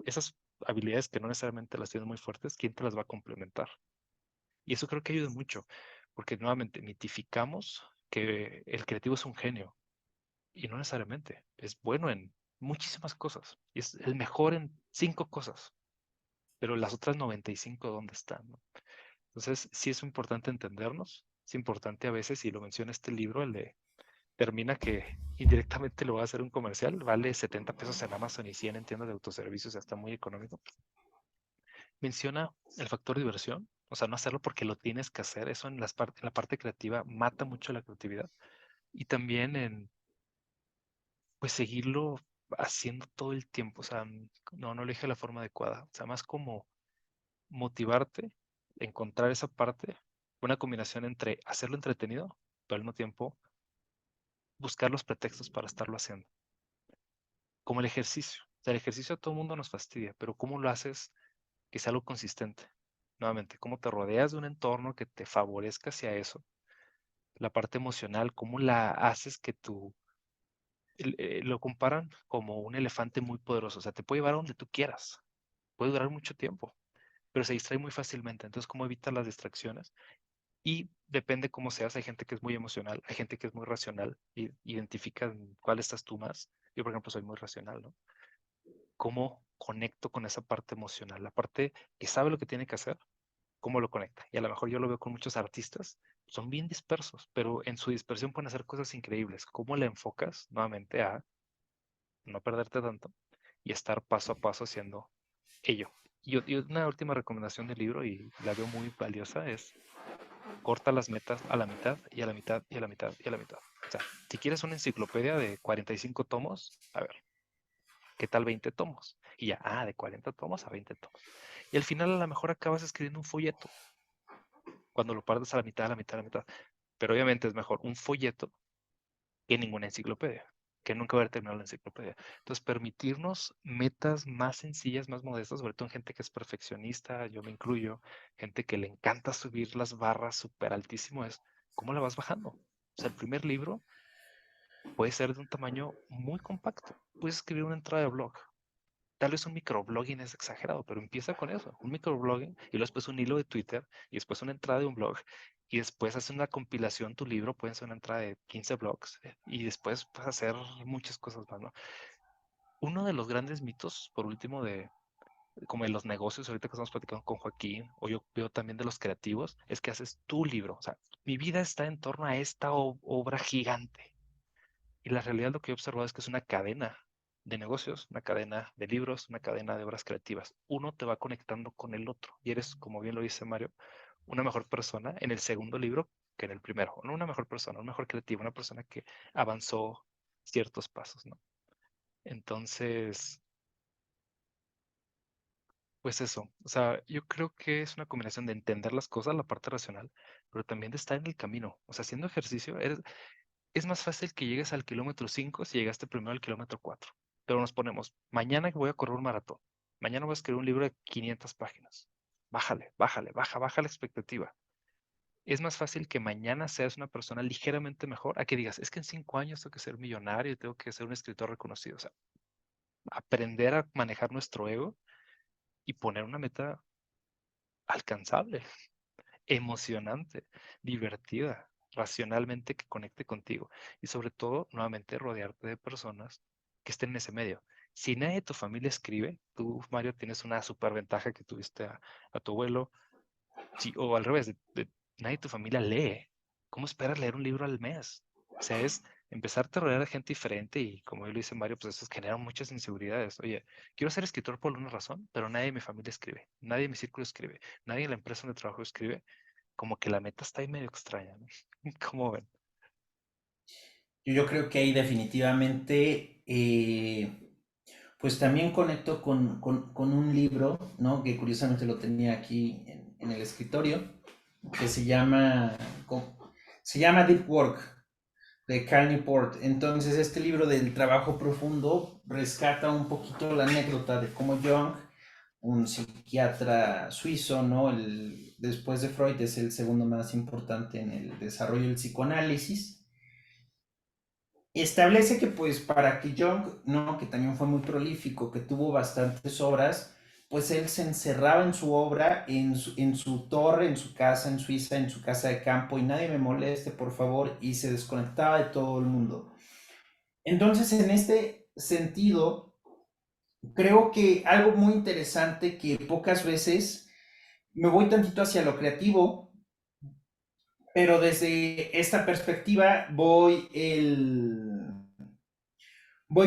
Esas habilidades que no necesariamente las tienes muy fuertes, ¿quién te las va a complementar? Y eso creo que ayuda mucho, porque nuevamente mitificamos que el creativo es un genio, y no necesariamente. Es bueno en muchísimas cosas, y es el mejor en 5 cosas, pero las otras 95, ¿dónde están, no? Entonces, sí es importante entendernos, es importante a veces, y lo menciona este libro, el de termina que indirectamente lo va a hacer un comercial, vale 70 pesos en Amazon y 100 en tiendas de autoservicios, está muy económico. Menciona el factor diversión, o sea, no hacerlo porque lo tienes que hacer, eso en la parte creativa mata mucho la creatividad. Y también en, pues, seguirlo haciendo todo el tiempo, o sea, no lo dije de la forma adecuada, o sea, más como motivarte, encontrar esa parte, una combinación entre hacerlo entretenido, pero al mismo tiempo buscar los pretextos para estarlo haciendo, como el ejercicio. O sea, el ejercicio a todo el mundo nos fastidia, pero ¿cómo lo haces que sea algo consistente? Nuevamente, ¿cómo te rodeas de un entorno que te favorezca hacia eso? La parte emocional, ¿cómo la haces que lo comparan como un elefante muy poderoso? O sea, te puede llevar a donde tú quieras, puede durar mucho tiempo, pero se distrae muy fácilmente. Entonces, ¿cómo evitas las distracciones? Y depende cómo seas, hay gente que es muy emocional, hay gente que es muy racional y identifican cuál estás tú más. Yo, por ejemplo, soy muy racional, ¿no? ¿Cómo conecto con esa parte emocional? La parte que sabe lo que tiene que hacer, ¿cómo lo conecta? Y a lo mejor yo lo veo con muchos artistas, son bien dispersos, pero en su dispersión pueden hacer cosas increíbles. ¿Cómo le enfocas nuevamente a no perderte tanto y estar paso a paso haciendo ello? Y una última recomendación del libro, y la veo muy valiosa, es corta las metas a la mitad y a la mitad y a la mitad y a la mitad. O sea, si quieres una enciclopedia de 45 tomos, a ver, ¿qué tal 20 tomos? Y ya, de 40 tomos a 20 tomos. Y al final a lo mejor acabas escribiendo un folleto cuando lo partes a la mitad, a la mitad, a la mitad. Pero obviamente es mejor un folleto que ninguna enciclopedia, que nunca haber terminado la enciclopedia. Entonces, permitirnos metas más sencillas, más modestas, sobre todo en gente que es perfeccionista, yo me incluyo, gente que le encanta subir las barras súper altísimo, es cómo la vas bajando. O sea, el primer libro puede ser de un tamaño muy compacto. Puedes escribir una entrada de blog. Tal vez un microblogging es exagerado, pero empieza con eso, un microblogging y luego después un hilo de Twitter y después una entrada de un blog y después haces una compilación, tu libro puede ser una entrada de 15 blogs y después puedes hacer muchas cosas más, ¿no? Uno de los grandes mitos, por último, como de los negocios, ahorita que estamos platicando con Joaquín, o yo veo también de los creativos, es que haces tu libro. O sea, mi vida está en torno a esta obra gigante. Y la realidad lo que he observado es que es una cadena de negocios, una cadena de libros, una cadena de obras creativas. Uno te va conectando con el otro y eres, como bien lo dice Mario, una mejor persona en el segundo libro que en el primero. No una mejor persona, una mejor creativa, una persona que avanzó ciertos pasos, ¿no? Entonces, Pues eso, o sea, yo creo que es una combinación de entender las cosas, la parte racional, pero también de estar en el camino. O sea, haciendo ejercicio, es más fácil que llegues al kilómetro 5 si llegaste primero al kilómetro 4. Pero nos ponemos, mañana voy a correr un maratón, mañana voy a escribir un libro de 500 páginas. Bájale, bájale, baja la expectativa. Es más fácil que mañana seas una persona ligeramente mejor a que digas, es que en 5 años tengo que ser millonario y tengo que ser un escritor reconocido. O sea, aprender a manejar nuestro ego y poner una meta alcanzable, emocionante, divertida, racionalmente que conecte contigo. Y sobre todo, nuevamente, rodearte de personas que estén en ese medio. Si nadie de tu familia escribe, tú, Mario, tienes una super ventaja que tuviste a tu abuelo, sí, o al revés, nadie de tu familia lee. ¿Cómo esperas leer un libro al mes? O sea, es empezarte a rodear de gente diferente y como yo lo dice Mario, pues eso genera muchas inseguridades. Oye, quiero ser escritor por una razón, pero nadie de mi familia escribe, nadie de mi círculo escribe, nadie en la empresa donde trabajo escribe. Como que la meta está ahí medio extraña, ¿no? ¿Cómo ven? Yo creo que ahí definitivamente, pues también conecto con un libro, ¿no? Que curiosamente lo tenía aquí en el escritorio, que se llama Deep Work, de Cal Newport. Entonces, este libro del trabajo profundo rescata un poquito la anécdota de cómo Jung, un psiquiatra suizo, ¿no? Después de Freud es el segundo más importante en el desarrollo del psicoanálisis, establece que pues para que Jung, ¿no? Que también fue muy prolífico, que tuvo bastantes obras, pues él se encerraba en su obra, en su torre, en su casa en Suiza, en su casa de campo, y nadie me moleste, por favor, y se desconectaba de todo el mundo. Entonces, en este sentido, creo que algo muy interesante que pocas veces me voy tantito hacia lo creativo, pero desde esta perspectiva voy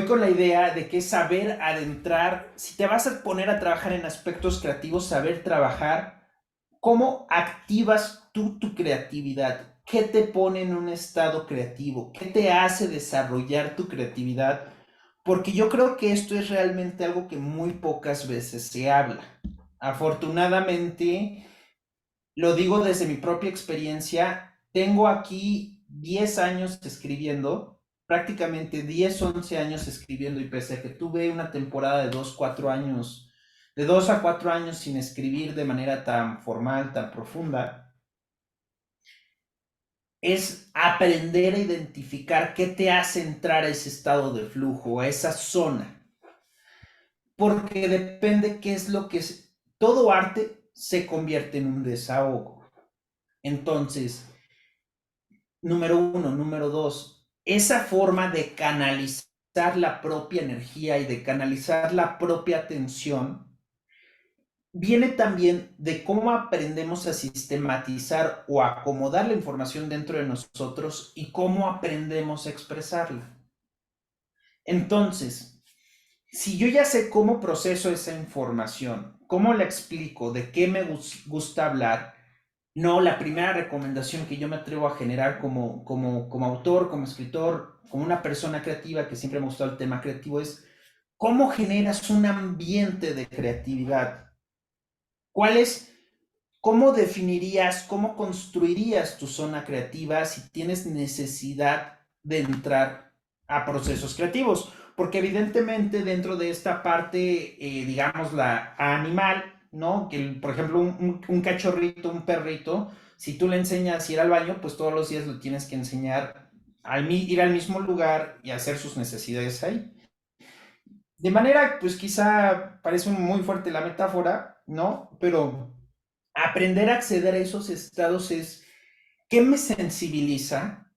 con la idea de que saber adentrar, si te vas a poner a trabajar en aspectos creativos, saber trabajar, cómo activas tú tu creatividad, qué te pone en un estado creativo, qué te hace desarrollar tu creatividad, porque yo creo que esto es realmente algo que muy pocas veces se habla. Afortunadamente, lo digo desde mi propia experiencia, tengo aquí 10 años escribiendo, prácticamente 10 11 años escribiendo, y pese a que tuve una temporada de 2 4 años, de 2 a 4 años sin escribir de manera tan formal, tan profunda, es aprender a identificar qué te hace entrar a ese estado de flujo, a esa zona, porque depende qué es lo que es. Todo arte se convierte en un desahogo. Entonces, número uno, número dos, esa forma de canalizar la propia energía y de canalizar la propia atención viene también de cómo aprendemos a sistematizar o a acomodar la información dentro de nosotros y cómo aprendemos a expresarla. Entonces, si yo ya sé cómo proceso esa información, cómo la explico, de qué me gusta hablar, no, la primera recomendación que yo me atrevo a generar como autor, como escritor, como una persona creativa, que siempre me ha gustado el tema creativo, es cómo generas un ambiente de creatividad. ¿Cuál es, cómo definirías, cómo construirías tu zona creativa si tienes necesidad de entrar a procesos creativos? Porque evidentemente dentro de esta parte, digamos, la animal, ¿no? Que, por ejemplo, un cachorrito, un perrito, si tú le enseñas a ir al baño, pues todos los días lo tienes que enseñar a ir al mismo lugar y hacer sus necesidades ahí. De manera, pues quizá parece muy fuerte la metáfora, ¿no? Pero aprender a acceder a esos estados es qué me sensibiliza,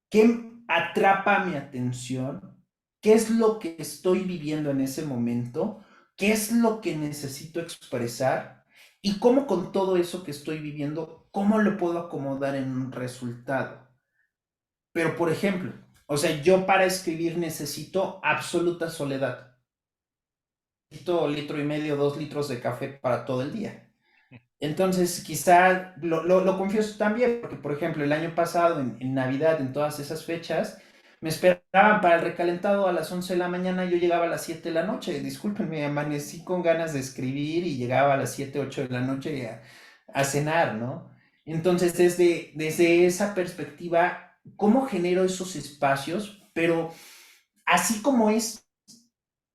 qué atrapa mi atención, qué es lo que estoy viviendo en ese momento, qué es lo que necesito expresar y cómo con todo eso que estoy viviendo, cómo lo puedo acomodar en un resultado. Pero, por ejemplo, o sea, yo para escribir necesito absoluta soledad. Necesito litro y medio, 2 litros de café para todo el día. Entonces, quizá lo confieso también, porque por ejemplo, el año pasado, en Navidad, en todas esas fechas, Me esperaban para el recalentado a las 11 de la mañana, yo llegaba a las 7 de la noche. Discúlpenme, amanecí con ganas de escribir y llegaba a las 7 8 de la noche a cenar, ¿no? Entonces, desde esa perspectiva, ¿cómo genero esos espacios? Pero así como es,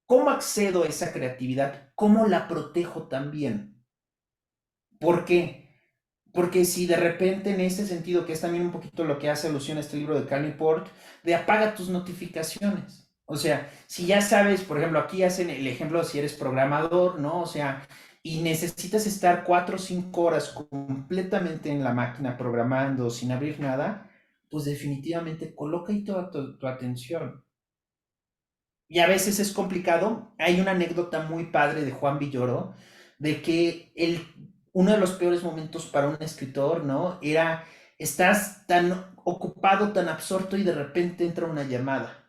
¿cómo accedo a esa creatividad? ¿Cómo la protejo también? ¿Por qué? Porque si de repente en ese sentido, que es también un poquito lo que hace alusión a este libro de Cal Newport, de apaga tus notificaciones. O sea, si ya sabes, por ejemplo, aquí hacen el ejemplo si eres programador, ¿no? O sea, y necesitas estar 4 o 5 horas completamente en la máquina programando sin abrir nada, pues definitivamente coloca ahí toda tu atención. Y a veces es complicado. Hay una anécdota muy padre de Juan Villoro, de que uno de los peores momentos para un escritor, ¿no? Era, estás tan ocupado, tan absorto y de repente entra una llamada.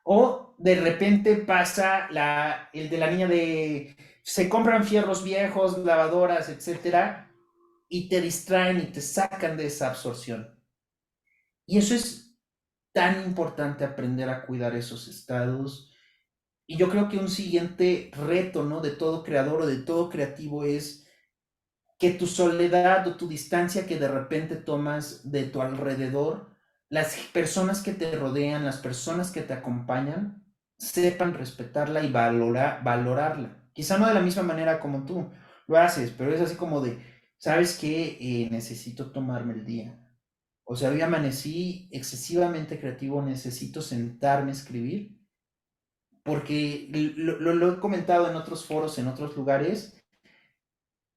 O de repente pasa el de la niña de, se compran fierros viejos, lavadoras, etcétera, y te distraen y te sacan de esa absorción. Y eso es tan importante, aprender a cuidar esos estados. Y yo creo que un siguiente reto, ¿no? De todo creador o de todo creativo es que tu soledad o tu distancia que de repente tomas de tu alrededor, las personas que te rodean, las personas que te acompañan, sepan respetarla y valorarla. Quizá no de la misma manera como tú lo haces, pero es así como de, ¿sabes qué? Necesito tomarme el día. O sea, hoy amanecí excesivamente creativo, necesito sentarme a escribir porque lo he comentado en otros foros, en otros lugares,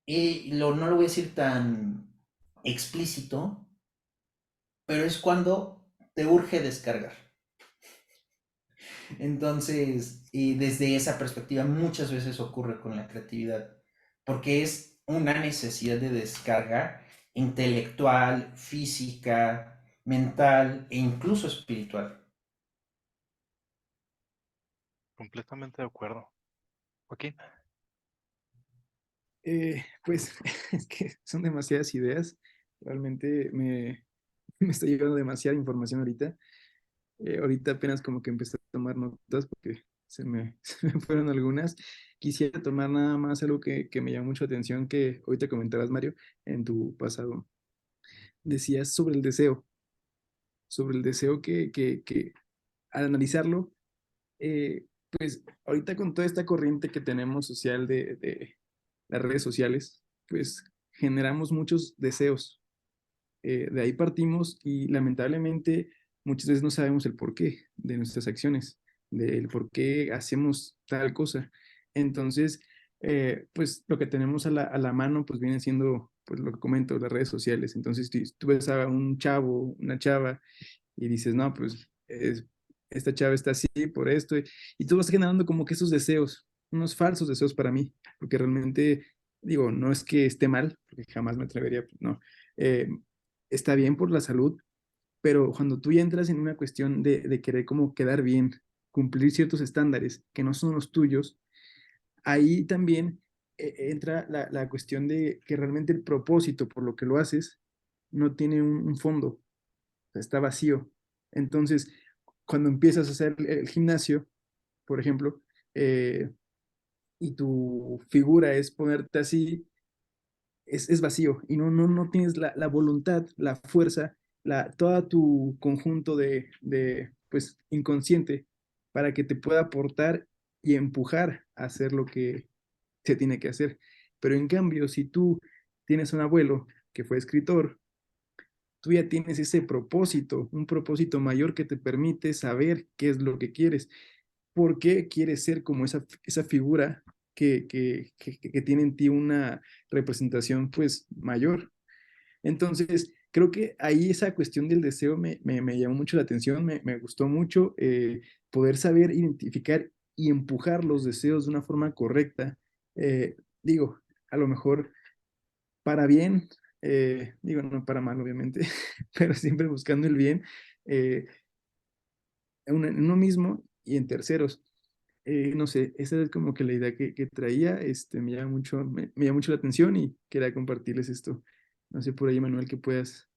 y no lo voy a decir tan explícito, pero es cuando te urge descargar. Entonces, desde esa perspectiva muchas veces ocurre con la creatividad, porque es una necesidad de descarga intelectual, física, mental e incluso espiritual. Completamente de acuerdo. Joaquín, Pues es que son demasiadas ideas. Realmente me está llegando demasiada información ahorita. Ahorita apenas como que empecé a tomar notas porque se me fueron algunas. Quisiera tomar nada más algo que me llamó mucho la atención que ahorita comentabas, Mario, en tu pasado. Decías sobre el deseo que al analizarlo, pues ahorita con toda esta corriente que tenemos social de las redes sociales, pues generamos muchos deseos. De ahí partimos y lamentablemente muchas veces no sabemos el porqué de nuestras acciones, del por qué hacemos tal cosa. Entonces, pues lo que tenemos a la mano, pues viene siendo, pues lo que comento, las redes sociales. Entonces, si tú ves a un chavo, una chava, y dices, no, pues esta chava está así por esto, y tú vas generando como que esos deseos, unos falsos deseos para mí, porque realmente, digo, no es que esté mal, porque jamás me atrevería, pues, no, eh, está bien por la salud, pero cuando tú ya entras en una cuestión de querer como quedar bien, cumplir ciertos estándares que no son los tuyos, ahí también entra la cuestión de que realmente el propósito por lo que lo haces no tiene un fondo, o sea, está vacío. Entonces, cuando empiezas a hacer el gimnasio, por ejemplo, eh, y tu figura es ponerte así, es vacío y no tienes la voluntad, la fuerza, todo tu conjunto pues, inconsciente para que te pueda aportar y empujar a hacer lo que se tiene que hacer. Pero en cambio, si tú tienes un abuelo que fue escritor, tú ya tienes ese propósito, un propósito mayor que te permite saber qué es lo que quieres, por qué quieres ser como esa figura que tiene en ti una representación pues mayor. Entonces, creo que ahí esa cuestión del deseo me llamó mucho la atención, me gustó mucho poder saber identificar y empujar los deseos de una forma correcta. Digo, a lo mejor para bien, digo, no para mal, obviamente, pero siempre buscando el bien eh, en uno mismo y en terceros. No sé, esa es como que la idea que traía, me llama mucho la atención y quería compartirles esto. No sé por ahí, Manuel, que puedas.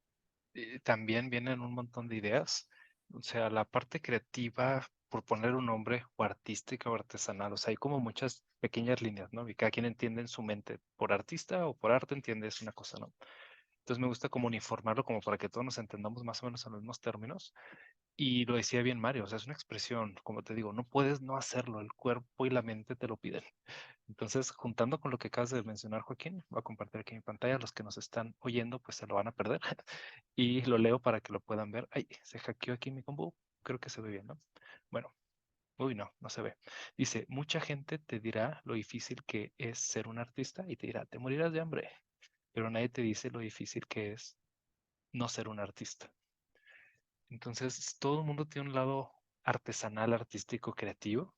también vienen un montón de ideas. O sea, la parte creativa, por poner un nombre, o artística o artesanal, o sea, hay como muchas pequeñas líneas, ¿no? Y cada quien entiende en su mente, por artista o por arte entiende es una cosa, ¿no? Entonces me gusta como uniformarlo como para que todos nos entendamos más o menos en los mismos términos. Y lo decía bien Mario, o sea, es una expresión, como te digo, no puedes no hacerlo, el cuerpo y la mente te lo piden. Entonces, juntando con lo que acabas de mencionar, Joaquín, voy a compartir aquí mi pantalla, los que nos están oyendo, pues se lo van a perder. Y lo leo para que lo puedan ver. Ay, se hackeó aquí mi compu, creo que se ve bien, ¿no? Bueno, uy, no, no se ve. Dice, mucha gente te dirá lo difícil que es ser un artista y te dirá, te morirás de hambre, pero nadie te dice lo difícil que es no ser un artista. Entonces, todo el mundo tiene un lado artesanal, artístico, creativo,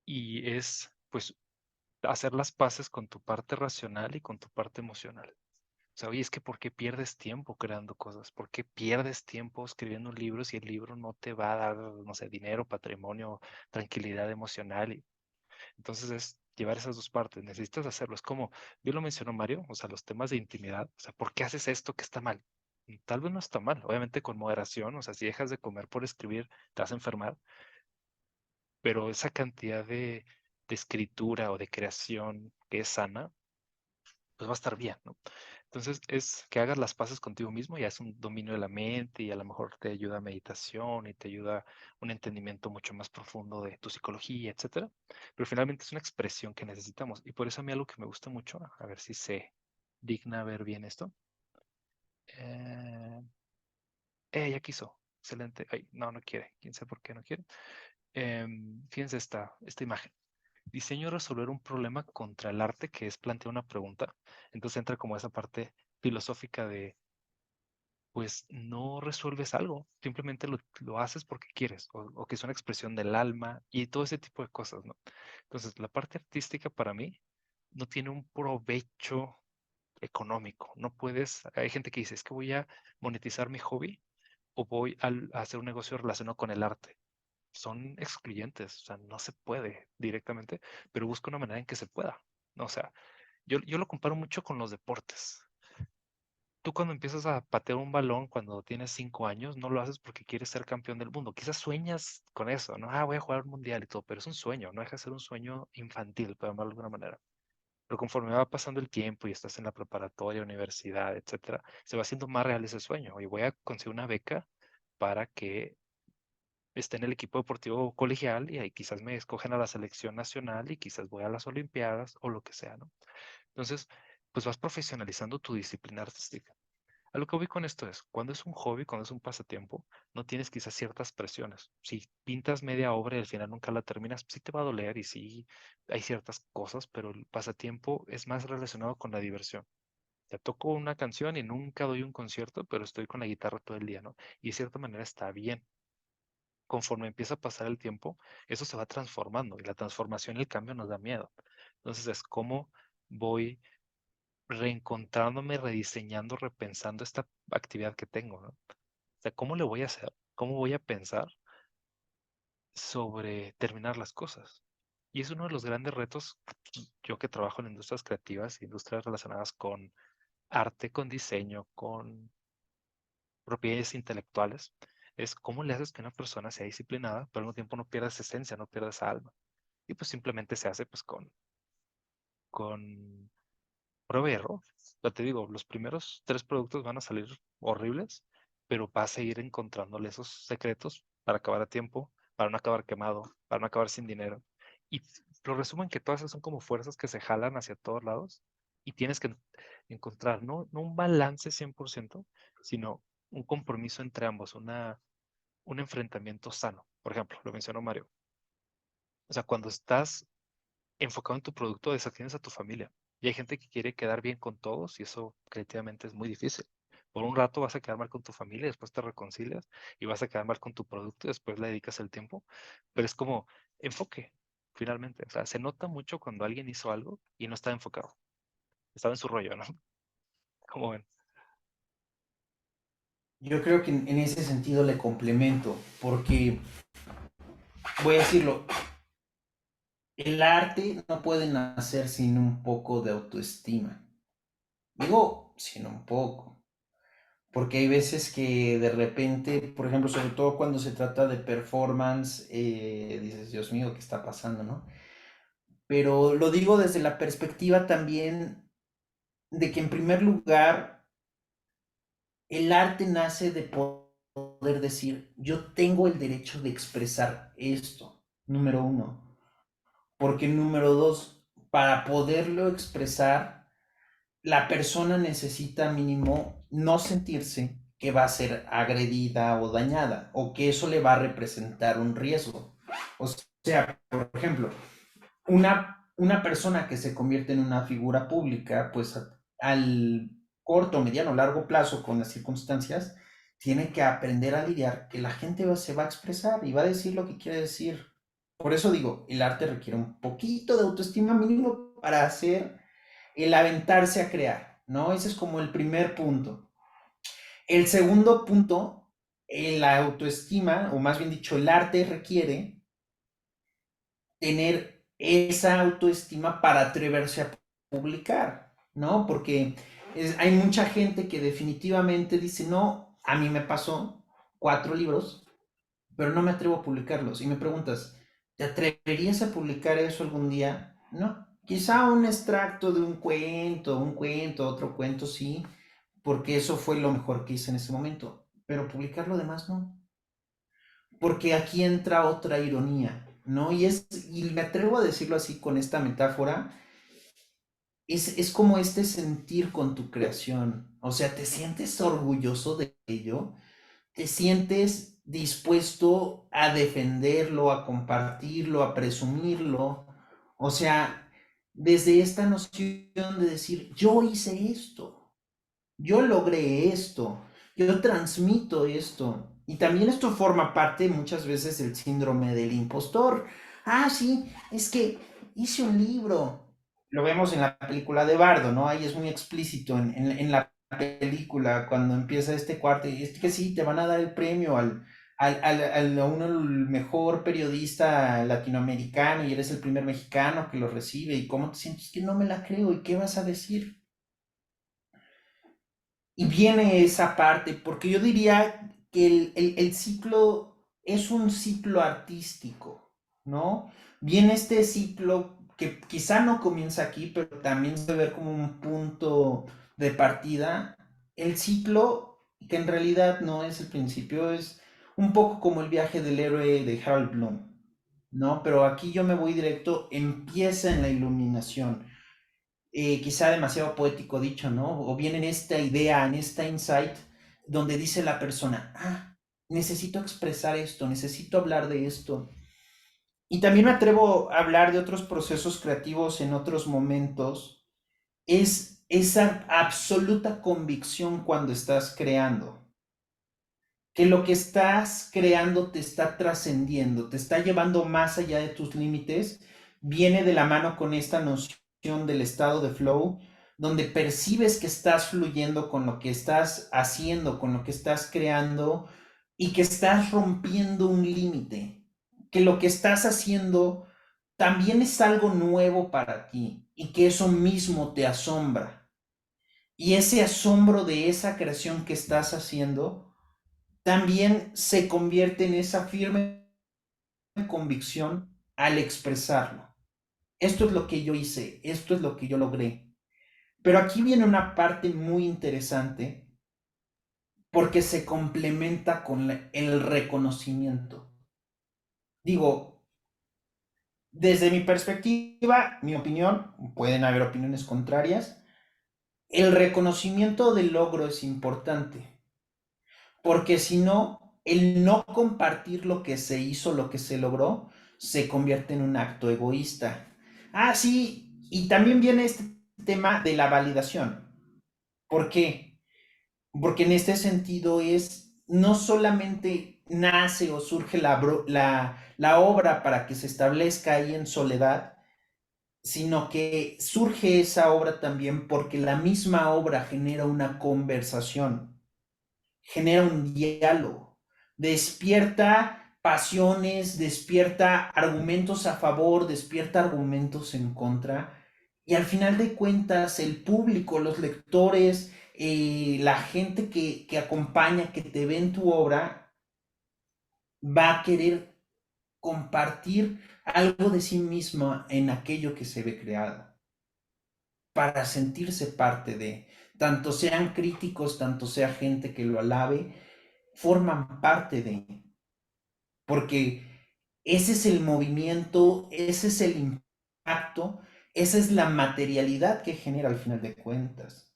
y es, pues, hacer las paces con tu parte racional y con tu parte emocional. O sea, oye, es que ¿por qué pierdes tiempo creando cosas? ¿Por qué pierdes tiempo escribiendo un libro si el libro no te va a dar, no sé, dinero, patrimonio, tranquilidad emocional? Y entonces es llevar esas dos partes. Necesitas hacerlo. Es como, bien lo mencionó Mario, o sea, los temas de intimidad. O sea, ¿por qué haces esto que está mal? Tal vez no está mal, obviamente con moderación. O sea, si dejas de comer por escribir, te vas a enfermar. Pero esa cantidad de escritura o de creación que es sana, pues va a estar bien, ¿no? Entonces es que hagas las paces contigo mismo, ya es un dominio de la mente y a lo mejor te ayuda a meditación y te ayuda un entendimiento mucho más profundo de tu psicología, etcétera. Pero finalmente es una expresión que necesitamos y por eso a mí algo que me gusta mucho, a ver si se digna ver bien esto. Eh, ya quiso. Excelente. Ay, no, no quiere. ¿Quién sabe por qué no quiere? Fíjense esta imagen. Diseño resolver un problema contra el arte, que es plantear una pregunta. Entonces entra como esa parte filosófica de, pues no resuelves algo, simplemente lo haces porque quieres, o que es una expresión del alma y todo ese tipo de cosas, ¿no? Entonces, la parte artística para mí no tiene un provecho económico. No puedes, hay gente que dice, es que voy a monetizar mi hobby o voy a hacer un negocio relacionado con el arte. Son excluyentes, o sea, no se puede directamente, pero busca una manera en que se pueda, ¿no? O sea, yo lo comparo mucho con los deportes. Tú cuando empiezas a patear un balón cuando tienes 5 años, no lo haces porque quieres ser campeón del mundo. Quizás sueñas con eso, ¿no? Ah, voy a jugar un mundial y todo, pero es un sueño, no deja de ser un sueño infantil, por llamarlo de alguna manera. Pero conforme va pasando el tiempo y estás en la preparatoria, universidad, etcétera, se va haciendo más real ese sueño. Y voy a conseguir una beca para que esté en el equipo deportivo colegial y ahí quizás me escogen a la selección nacional y quizás voy a las olimpiadas o lo que sea, ¿no? Entonces, pues vas profesionalizando tu disciplina artística. A lo que voy con esto es, cuando es un hobby, cuando es un pasatiempo, no tienes quizás ciertas presiones. Si pintas media obra y al final nunca la terminas, sí te va a doler y sí hay ciertas cosas, pero el pasatiempo es más relacionado con la diversión. Ya toco una canción y nunca doy un concierto, pero estoy con la guitarra todo el día, ¿no? Y de cierta manera está bien. Conforme empieza a pasar el tiempo, eso se va transformando y la transformación y el cambio nos da miedo. Entonces es cómo voy reencontrándome, rediseñando, repensando esta actividad que tengo, ¿no? O sea, ¿cómo le voy a hacer? ¿Cómo voy a pensar sobre terminar las cosas? Y es uno de los grandes retos, yo que trabajo en industrias creativas, industrias relacionadas con arte, con diseño, con propiedades intelectuales, es cómo le haces que una persona sea disciplinada, pero al mismo tiempo no pierda esa esencia, no pierda esa alma. Y pues simplemente se hace pues con prueba y error. Ya te digo, los primeros 3 productos van a salir horribles, pero vas a ir encontrándole esos secretos para acabar a tiempo, para no acabar quemado, para no acabar sin dinero. Y lo resumen que todas esas son como fuerzas que se jalan hacia todos lados y tienes que encontrar no un balance 100%, sino un compromiso entre ambos, un enfrentamiento sano. Por ejemplo, lo mencionó Mario. O sea, cuando estás enfocado en tu producto, desatiendes a tu familia. Y hay gente que quiere quedar bien con todos y eso creativamente es muy difícil. Por un rato vas a quedar mal con tu familia, después te reconcilias y vas a quedar mal con tu producto y después le dedicas el tiempo. Pero es como enfoque, finalmente. O sea, se nota mucho cuando alguien hizo algo y no estaba enfocado. Estaba en su rollo, ¿no? Como ven. Yo creo que en ese sentido le complemento, porque voy a decirlo, el arte no puede nacer sin un poco de autoestima. Digo, sin un poco. porque hay veces que de repente, por ejemplo, sobre todo cuando se trata de performance, dices, Dios mío, ¿qué está pasando, no? Pero lo digo desde la perspectiva también de que en primer lugar el arte nace de poder decir, yo tengo el derecho de expresar esto, número uno, porque número dos, para poderlo expresar, la persona necesita mínimo no sentirse que va a ser agredida o dañada, o que eso le va a representar un riesgo. O sea, por ejemplo, una persona que se convierte en una figura pública, pues al corto, mediano, largo plazo con las circunstancias, tiene que aprender a lidiar que la gente se va a expresar y va a decir lo que quiere decir. Por eso digo, el arte requiere un poquito de autoestima mínimo para hacer el aventarse a crear, ¿no? Ese es como el primer punto. El segundo punto, la autoestima, o más bien dicho, el arte requiere tener esa autoestima para atreverse a publicar, ¿no? Porque hay mucha gente que definitivamente dice, no, a mí me pasó 4 libros, pero no me atrevo a publicarlos. Y me preguntas, ¿te atreverías a publicar eso algún día? No. Quizá un extracto de un cuento, otro cuento, sí, porque eso fue lo mejor que hice en ese momento. Pero publicar lo demás no. Porque aquí entra otra ironía, ¿no? Y me atrevo a decirlo así con esta metáfora, es como este sentir con tu creación. O sea, te sientes orgulloso de ello, te sientes dispuesto a defenderlo, a compartirlo, a presumirlo. O sea, desde esta noción de decir, yo hice esto, yo logré esto, yo transmito esto. Y también esto forma parte muchas veces del síndrome del impostor. Ah, sí, es que hice un libro. Lo vemos en la película de Bardo, ¿no? Ahí es muy explícito en la película cuando empieza este cuarto y es que sí, te van a dar el premio a uno el mejor periodista latinoamericano y eres el primer mexicano que lo recibe y cómo te sientes que no me la creo y qué vas a decir. Y viene esa parte, porque yo diría que el ciclo es un ciclo artístico, ¿no? Viene este ciclo que quizá no comienza aquí, pero también se ve como un punto de partida. El ciclo, que en realidad no es el principio, es un poco como el viaje del héroe de Harold Bloom, ¿no? Pero aquí yo me voy directo, empieza en la iluminación, quizá demasiado poético dicho, ¿no? O bien en esta idea, en esta insight, donde dice la persona, ah, necesito expresar esto, necesito hablar de esto. Y también me atrevo a hablar de otros procesos creativos en otros momentos. Es esa absoluta convicción cuando estás creando, que lo que estás creando te está trascendiendo, te está llevando más allá de tus límites, viene de la mano con esta noción del estado de flow, donde percibes que estás fluyendo con lo que estás haciendo, con lo que estás creando y que estás rompiendo un límite, que lo que estás haciendo también es algo nuevo para ti y que eso mismo te asombra. Y ese asombro de esa creación que estás haciendo también se convierte en esa firme convicción al expresarlo. Esto es lo que yo hice, esto es lo que yo logré. Pero aquí viene una parte muy interesante porque se complementa con el reconocimiento. Digo, desde mi perspectiva, mi opinión, pueden haber opiniones contrarias, el reconocimiento del logro es importante. Porque si no, el no compartir lo que se hizo, lo que se logró, se convierte en un acto egoísta. Ah, sí, y también viene este tema de la validación. ¿Por qué? Porque en este sentido es, no solamente nace o surge la obra para que se establezca ahí en soledad, sino que surge esa obra también porque la misma obra genera una conversación, genera un diálogo, despierta pasiones, despierta argumentos a favor, despierta argumentos en contra, y al final de cuentas el público, los lectores, la gente que acompaña, que te ve en tu obra, va a querer compartir algo de sí misma en aquello que se ve creado, para sentirse parte de, tanto sean críticos, tanto sea gente que lo alabe, forman parte de, porque ese es el movimiento, ese es el impacto, esa es la materialidad que genera al final de cuentas.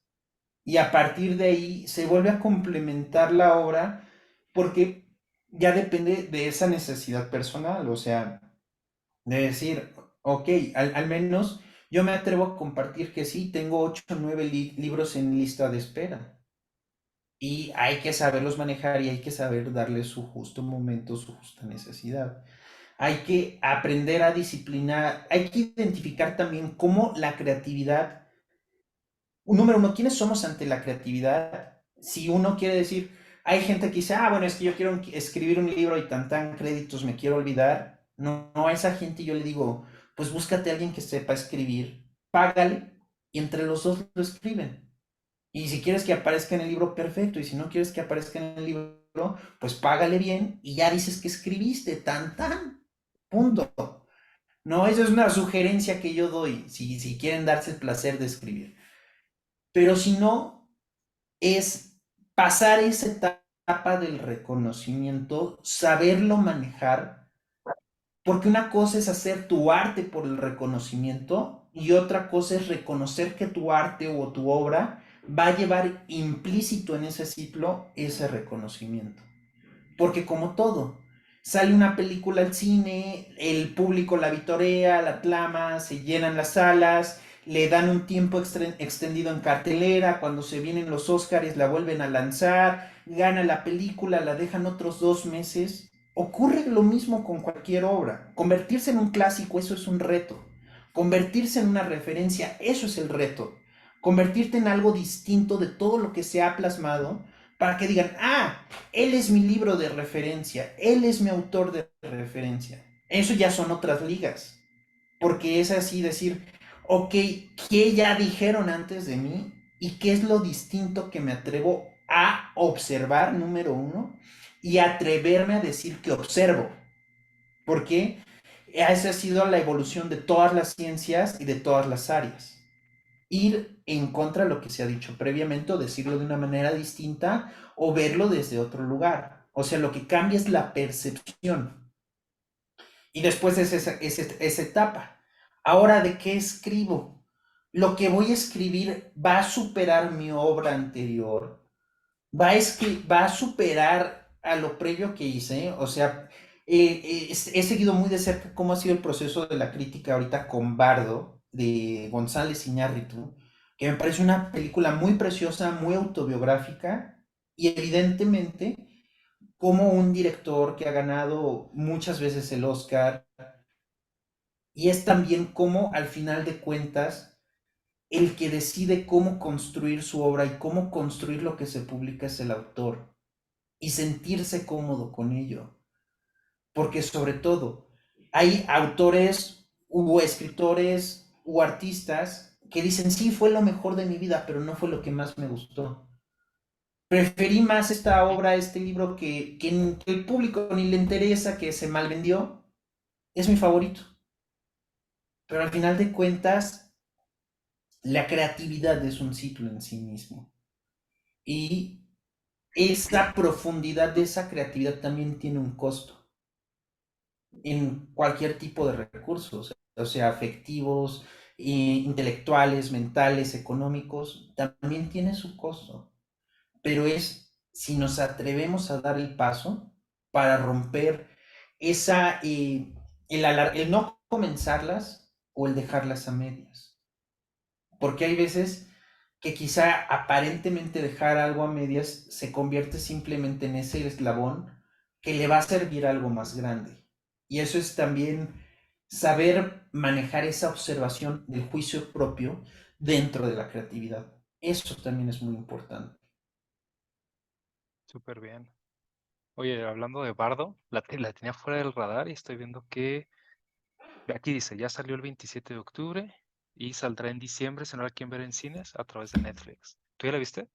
Y a partir de ahí se vuelve a complementar la obra porque ya depende de esa necesidad personal, o sea, de decir, ok, al menos yo me atrevo a compartir que sí, tengo 8 o 9 libros en lista de espera. Y hay que saberlos manejar y hay que saber darle su justo momento, su justa necesidad. Hay que aprender a disciplinar, hay que identificar también cómo la creatividad, número uno, ¿quiénes somos ante la creatividad? Si uno quiere decir, hay gente que dice, bueno, es que yo quiero escribir un libro y tan créditos me quiero olvidar. No, no, a esa gente yo le digo, pues búscate a alguien que sepa escribir, págale y entre los dos lo escriben. Y si quieres que aparezca en el libro, perfecto. Y si no quieres que aparezca en el libro, pues págale bien y ya dices que escribiste, tan, punto. No, eso es una sugerencia que yo doy, si quieren darse el placer de escribir. Pero si no, es pasar esa etapa del reconocimiento, saberlo manejar, porque una cosa es hacer tu arte por el reconocimiento y otra cosa es reconocer que tu arte o tu obra va a llevar implícito en ese ciclo ese reconocimiento. Porque como todo, sale una película al cine, el público la vitorea, la aclama, se llenan las salas, le dan un tiempo extendido en cartelera, cuando se vienen los Óscares la vuelven a lanzar, gana la película, la dejan otros 2 meses. Ocurre lo mismo con cualquier obra. Convertirse en un clásico, eso es un reto. Convertirse en una referencia, eso es el reto. Convertirte en algo distinto de todo lo que se ha plasmado para que digan, él es mi libro de referencia, él es mi autor de referencia. Eso ya son otras ligas, porque es así decir, ok, ¿qué ya dijeron antes de mí? ¿Y qué es lo distinto que me atrevo a observar, número uno? Y atreverme a decir que observo, porque esa ha sido la evolución de todas las ciencias y de todas las áreas. Ir en contra de lo que se ha dicho previamente o decirlo de una manera distinta o verlo desde otro lugar. O sea, lo que cambia es la percepción. Y después es esa etapa. Ahora, ¿de qué escribo? Lo que voy a escribir va a superar mi obra anterior, va a superar a lo previo que hice. O sea, he seguido muy de cerca cómo ha sido el proceso de la crítica ahorita con Bardo, de González Iñárritu, que me parece una película muy preciosa, muy autobiográfica, y evidentemente como un director que ha ganado muchas veces el Oscar, y es también como al final de cuentas el que decide cómo construir su obra y cómo construir lo que se publica es el autor, y sentirse cómodo con ello. Porque sobre todo hay autores u escritores u artistas que dicen, sí, fue lo mejor de mi vida, pero no fue lo que más me gustó. Preferí más esta obra, este libro que el público ni le interesa, que se mal vendió, es mi favorito. Pero al final de cuentas, la creatividad es un ciclo en sí mismo. Y esa profundidad de esa creatividad también tiene un costo en cualquier tipo de recursos, o sea, afectivos, intelectuales, mentales, económicos, también tiene su costo. Pero es si nos atrevemos a dar el paso para romper esa, el no comenzarlas o el dejarlas a medias. Porque hay veces que quizá aparentemente dejar algo a medias se convierte simplemente en ese eslabón que le va a servir a algo más grande. Y eso es también saber manejar esa observación del juicio propio dentro de la creatividad. Eso también es muy importante. Súper bien. Oye, hablando de Bardo, la tenía fuera del radar y estoy viendo que aquí dice, ya salió el 27 de octubre y saldrá en diciembre, si no la quieren ver en cines, a través de Netflix. ¿Tú ya la viste?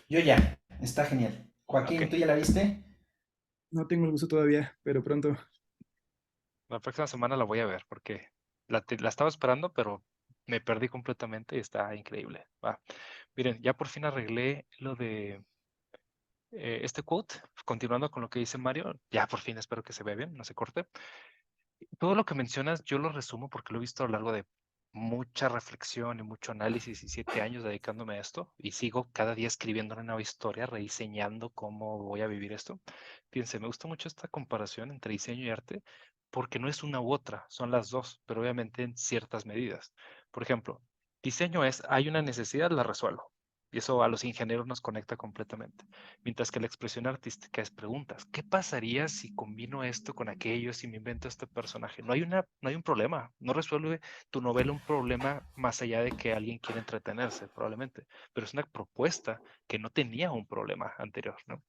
Yo ya, está genial. Ok, Joaquín, ¿tú ya la viste? No tengo el gusto todavía, pero pronto. la próxima semana la voy a ver porque la estaba esperando, pero me perdí completamente y está increíble. Va. Miren, ya por fin arreglé lo de este quote, continuando con lo que dice Mario, ya por fin espero que se vea bien, no se corte. Todo lo que mencionas yo lo resumo porque lo he visto a lo largo de mucha reflexión y mucho análisis y 7 años dedicándome a esto y sigo cada día escribiendo una nueva historia, rediseñando cómo voy a vivir esto. Fíjense, me gusta mucho esta comparación entre diseño y arte porque no es una u otra, son las dos, pero obviamente en ciertas medidas. Por ejemplo, diseño es, hay una necesidad, la resuelvo. Y eso a los ingenieros nos conecta completamente. Mientras que la expresión artística es preguntas. ¿Qué pasaría si combino esto con aquello, si me invento este personaje? No hay un problema. No resuelve tu novela un problema más allá de que alguien quiera entretenerse, probablemente. Pero es una propuesta que no tenía un problema anterior, ¿no?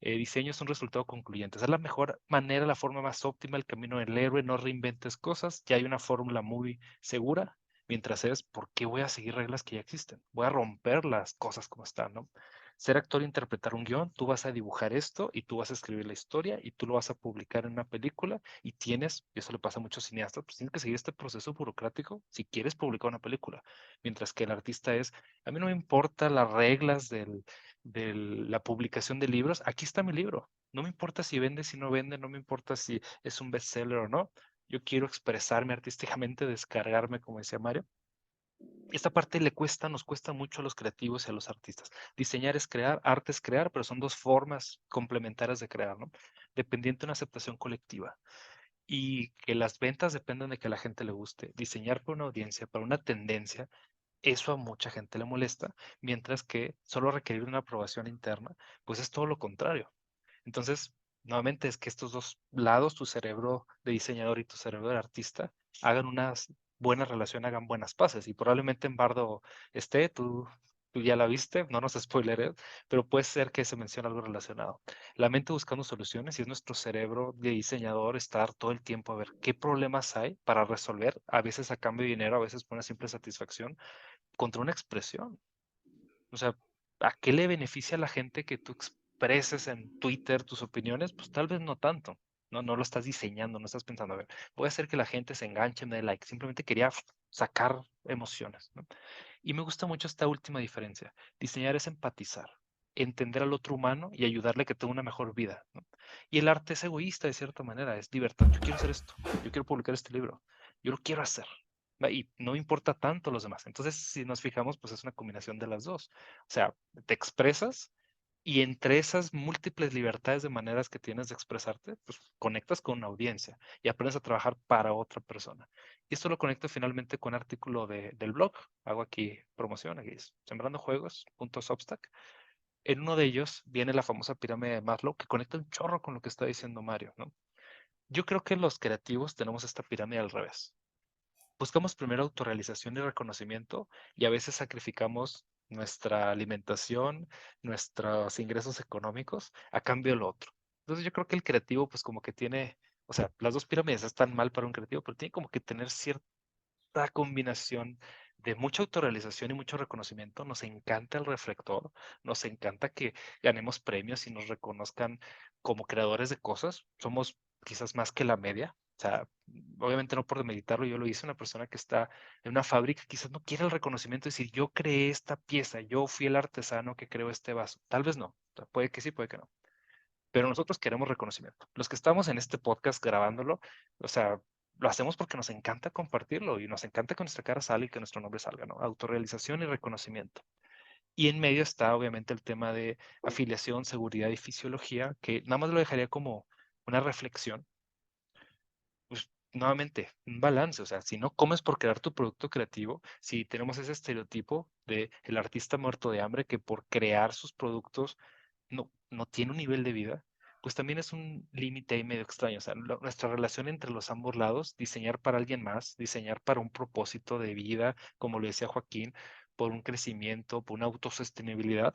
Diseño es un resultado concluyente. Esa es la mejor manera, la forma más óptima, el camino del héroe. No reinventes cosas. Ya hay una fórmula muy segura. Mientras es, ¿por qué voy a seguir reglas que ya existen? Voy a romper las cosas como están, ¿no? Ser actor e interpretar un guión, tú vas a dibujar esto y tú vas a escribir la historia y tú lo vas a publicar en una película y tienes, y eso le pasa a muchos cineastas, pues tienes que seguir este proceso burocrático si quieres publicar una película. Mientras que el artista es, a mí no me importa las reglas de la publicación de libros, aquí está mi libro. No me importa si vende, si no vende, no me importa si es un bestseller o no. Yo quiero expresarme artísticamente, descargarme, como decía Mario. Esta parte nos cuesta mucho a los creativos y a los artistas. Diseñar es crear, arte es crear, pero son dos formas complementarias de crear, ¿no? Dependiente de una aceptación colectiva. Y que las ventas dependen de que a la gente le guste. Diseñar para una audiencia, para una tendencia, eso a mucha gente le molesta, mientras que solo requerir una aprobación interna, pues es todo lo contrario. Entonces, nuevamente es que estos dos lados, tu cerebro de diseñador y tu cerebro de artista, hagan una buena relación, hagan buenas paces. Y probablemente en Bardo esté, tú ya la viste, no nos spoileres, pero puede ser que se mencione algo relacionado. La mente buscando soluciones y es nuestro cerebro de diseñador estar todo el tiempo a ver qué problemas hay para resolver, a veces a cambio de dinero, a veces por una simple satisfacción, contra una expresión. O sea, ¿a qué le beneficia a la gente que tú expreses en Twitter tus opiniones? Pues tal vez no tanto. No lo estás diseñando, no estás pensando, a ver, voy a hacer que la gente se enganche, me dé like. Simplemente quería sacar emociones, ¿no? Y me gusta mucho esta última diferencia. Diseñar es empatizar, entender al otro humano y ayudarle a que tenga una mejor vida, ¿no? Y el arte es egoísta de cierta manera, es libertad. Yo quiero hacer esto, yo quiero publicar este libro, yo lo quiero hacer. ¿Va? Y no me importa tanto los demás. Entonces, si nos fijamos, pues es una combinación de las dos. O sea, te expresas y entre esas múltiples libertades de maneras que tienes de expresarte, pues conectas con una audiencia y aprendes a trabajar para otra persona. Y esto lo conecto finalmente con un artículo del blog. Hago aquí promoción, aquí es sembrandojuegos.substack. En uno de ellos viene la famosa pirámide de Maslow que conecta un chorro con lo que está diciendo Mario, ¿no? Yo creo que los creativos tenemos esta pirámide al revés. Buscamos primero autorrealización y reconocimiento y a veces sacrificamos nuestra alimentación, nuestros ingresos económicos a cambio de lo otro. Entonces yo creo que el creativo pues como que tiene, o sea, las dos pirámides están mal para un creativo, pero tiene como que tener cierta combinación de mucha autorrealización y mucho reconocimiento. Nos encanta el reflector, nos encanta que ganemos premios y nos reconozcan como creadores de cosas. Somos quizás más que la media. O sea, obviamente no por demeritarlo, yo lo hice, una persona que está en una fábrica quizás no quiere el reconocimiento, de decir, yo creé esta pieza, yo fui el artesano que creó este vaso. Tal vez no, o sea, puede que sí, puede que no, pero nosotros queremos reconocimiento. Los que estamos en este podcast grabándolo, o sea, lo hacemos porque nos encanta compartirlo y nos encanta que nuestra cara salga y que nuestro nombre salga, ¿no? Autorrealización y reconocimiento. Y en medio está obviamente el tema de afiliación, seguridad y fisiología, que nada más lo dejaría como una reflexión. Pues nuevamente, un balance, o sea, si no comes por crear tu producto creativo, si tenemos ese estereotipo de el artista muerto de hambre que por crear sus productos no tiene un nivel de vida, pues también es un límite ahí medio extraño. O sea, nuestra relación entre los ambos lados, diseñar para alguien más, diseñar para un propósito de vida, como lo decía Joaquín, por un crecimiento, por una autosostenibilidad,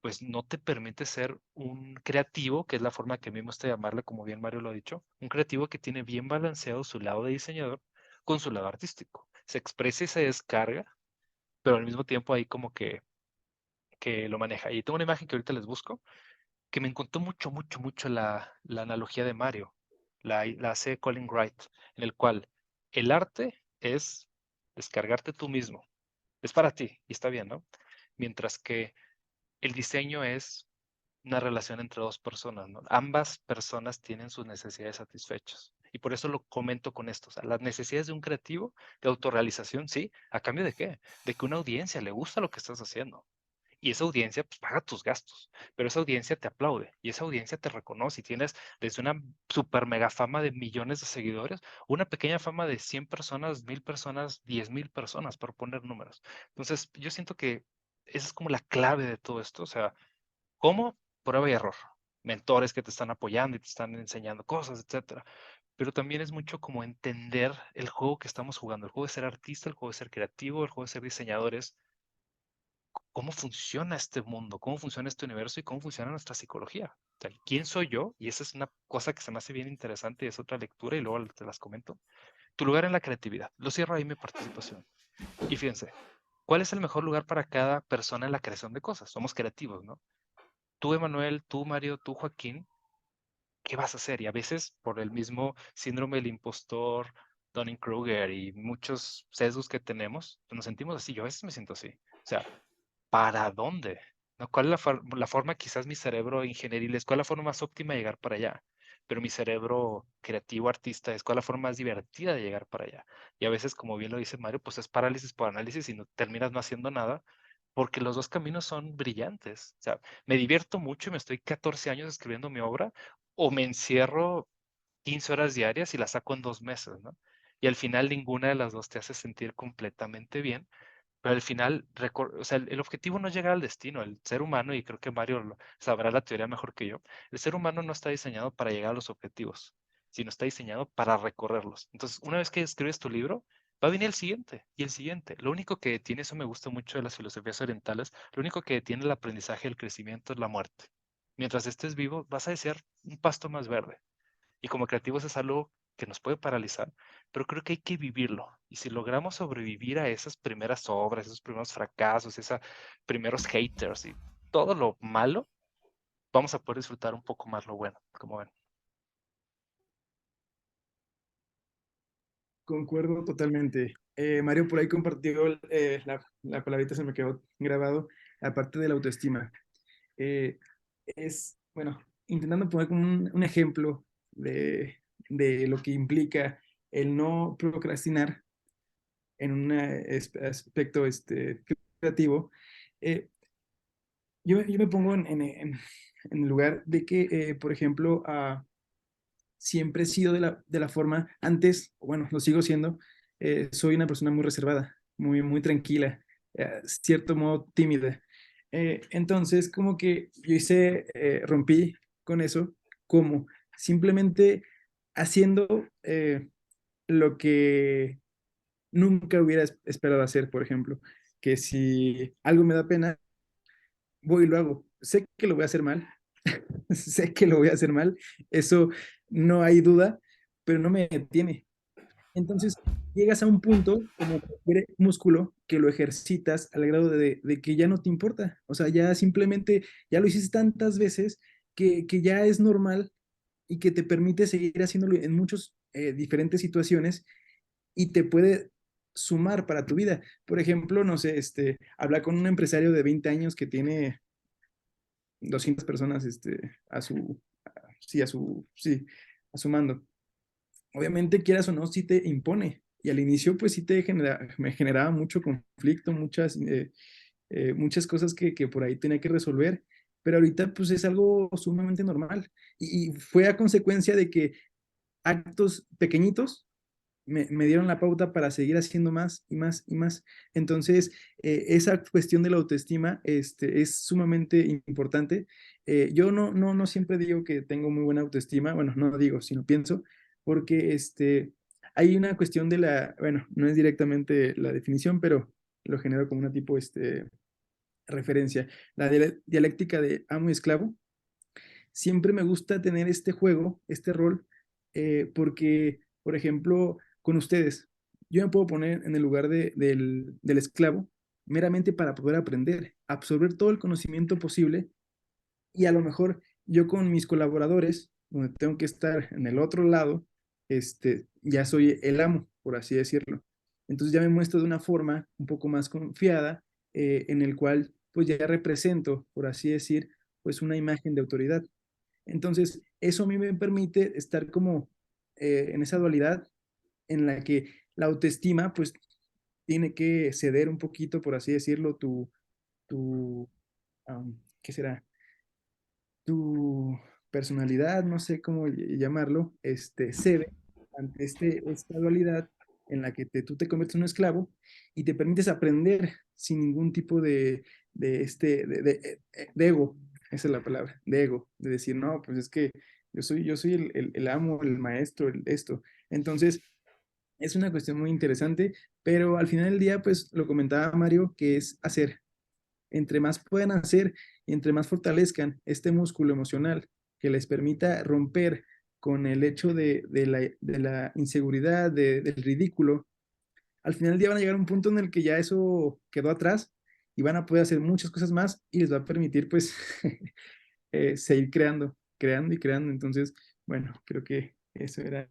pues no te permite ser un creativo, que es la forma que a mí me gusta llamarle, como bien Mario lo ha dicho, un creativo que tiene bien balanceado su lado de diseñador con su lado artístico. Se expresa y se descarga, pero al mismo tiempo hay como que que lo maneja. Y tengo una imagen que ahorita les busco, que me encantó mucho, mucho, mucho la analogía de Mario. La hace Colin Wright, en el cual el arte es descargarte tú mismo. Es para ti, y está bien, ¿no? Mientras que el diseño es una relación entre dos personas, ¿no? Ambas personas tienen sus necesidades satisfechas. Y por eso lo comento con esto. O sea, las necesidades de un creativo de autorrealización, sí, ¿a cambio de qué? De que una audiencia le gusta lo que estás haciendo. Y esa audiencia pues paga tus gastos, pero esa audiencia te aplaude y esa audiencia te reconoce y tienes desde una super mega fama de millones de seguidores, una pequeña fama de 100 personas, 1000 personas, 10,000 personas, por poner números. Entonces, yo siento que esa es como la clave de todo esto. O sea, ¿cómo? Prueba y error. Mentores que te están apoyando y te están enseñando cosas, etcétera. Pero también es mucho como entender el juego que estamos jugando, el juego de ser artista, el juego de ser creativo, el juego de ser diseñadores, cómo funciona este mundo, cómo funciona este universo y cómo funciona nuestra psicología. O sea, ¿quién soy yo? Y esa es una cosa que se me hace bien interesante y es otra lectura y luego te las comento. Tu lugar en la creatividad. Lo cierro ahí mi participación. Y fíjense, ¿cuál es el mejor lugar para cada persona en la creación de cosas? Somos creativos, ¿no? Tú, Emanuel, tú, Mario, tú, Joaquín, ¿qué vas a hacer? Y a veces por el mismo síndrome del impostor, Dunning-Kruger y muchos sesgos que tenemos, pues nos sentimos así. Yo a veces me siento así. O sea, ¿para dónde? ¿No? ¿Cuál es la forma, quizás mi cerebro ingenieril es, cuál es la forma más óptima de llegar para allá? Pero mi cerebro creativo, artista, es cuál es la forma más divertida de llegar para allá. Y a veces, como bien lo dice Mario, pues es parálisis por análisis y no terminas no haciendo nada, porque los dos caminos son brillantes. O sea, me divierto mucho y me estoy 14 años escribiendo mi obra, o me encierro 15 horas diarias y la saco en 2 meses, ¿no? Y al final ninguna de las dos te hace sentir completamente bien, pero al final, o sea, el objetivo no es llegar al destino. El ser humano, y creo que Mario sabrá la teoría mejor que yo, el ser humano no está diseñado para llegar a los objetivos, sino está diseñado para recorrerlos. Entonces, una vez que escribes tu libro, va a venir el siguiente y el siguiente. Lo único que detiene, eso me gusta mucho de las filosofías orientales, lo único que detiene el aprendizaje y el crecimiento es la muerte. Mientras estés vivo, vas a desear un pasto más verde. Y como creativos es algo que nos puede paralizar, pero creo que hay que vivirlo. Y si logramos sobrevivir a esas primeras obras, esos primeros fracasos, esos primeros haters y todo lo malo, vamos a poder disfrutar un poco más lo bueno, como ven. Concuerdo totalmente. Mario por ahí compartió la palabrita, se me quedó grabado, la parte de la autoestima. Eh, bueno, intentando poner como un ejemplo de lo que implica el no procrastinar en un aspecto creativo. eh, yo me pongo en el lugar de que, por ejemplo, siempre he sido de la forma, antes, bueno, lo sigo siendo, soy una persona muy reservada, muy, muy tranquila, cierto modo tímida. Entonces, como que yo rompí con eso, como simplemente haciendo lo que nunca hubiera esperado hacer, por ejemplo, que si algo me da pena, voy y lo hago. Sé que lo voy a hacer mal, sé que lo voy a hacer mal, eso no hay duda, pero no me detiene. Entonces, llegas a un punto como cualquier músculo que lo ejercitas al grado de que ya no te importa. O sea, ya simplemente, ya lo hiciste tantas veces que ya es normal y que te permite seguir haciéndolo en muchas diferentes situaciones y te puede sumar para tu vida. Por ejemplo, no sé, habla con un empresario de 20 años que tiene 200 personas sí, a su mando. Obviamente, quieras o no, sí te impone. Y al inicio, pues sí me generaba mucho conflicto, muchas cosas que por ahí tenía que resolver. Pero ahorita, pues es algo sumamente normal. Y fue a consecuencia de que actos pequeñitos me dieron la pauta para seguir haciendo más y más y más. Entonces, esa cuestión de la autoestima es sumamente importante. Yo no siempre digo que tengo muy buena autoestima, bueno, no digo, sino pienso, porque hay una cuestión bueno, no es directamente la definición, pero lo genero como una tipo referencia. La dialéctica de amo y esclavo. Siempre me gusta tener este juego, este rol, porque, por ejemplo, con ustedes, yo me puedo poner en el lugar del esclavo meramente para poder aprender, absorber todo el conocimiento posible y a lo mejor yo con mis colaboradores, donde tengo que estar en el otro lado, ya soy el amo, por así decirlo. Entonces ya me muestro de una forma un poco más confiada, en el cual pues ya represento, por así decir, pues una imagen de autoridad. Entonces, eso a mí me permite estar como en esa dualidad en la que la autoestima pues tiene que ceder un poquito, por así decirlo, tu, ¿qué será? Tu personalidad, no sé cómo llamarlo, cede ante esta dualidad en la que tú te conviertes en un esclavo y te permites aprender sin ningún tipo de ego, esa es la palabra, de ego, de decir, no, pues es que yo soy el amo, el maestro, esto. Entonces, es una cuestión muy interesante, pero al final del día, pues lo comentaba Mario, que es hacer, entre más puedan hacer, entre más fortalezcan este músculo emocional que les permita romper con el hecho de la inseguridad, del ridículo, al final del día van a llegar a un punto en el que ya eso quedó atrás y van a poder hacer muchas cosas más y les va a permitir pues seguir creando y creando. Entonces, bueno, creo que eso era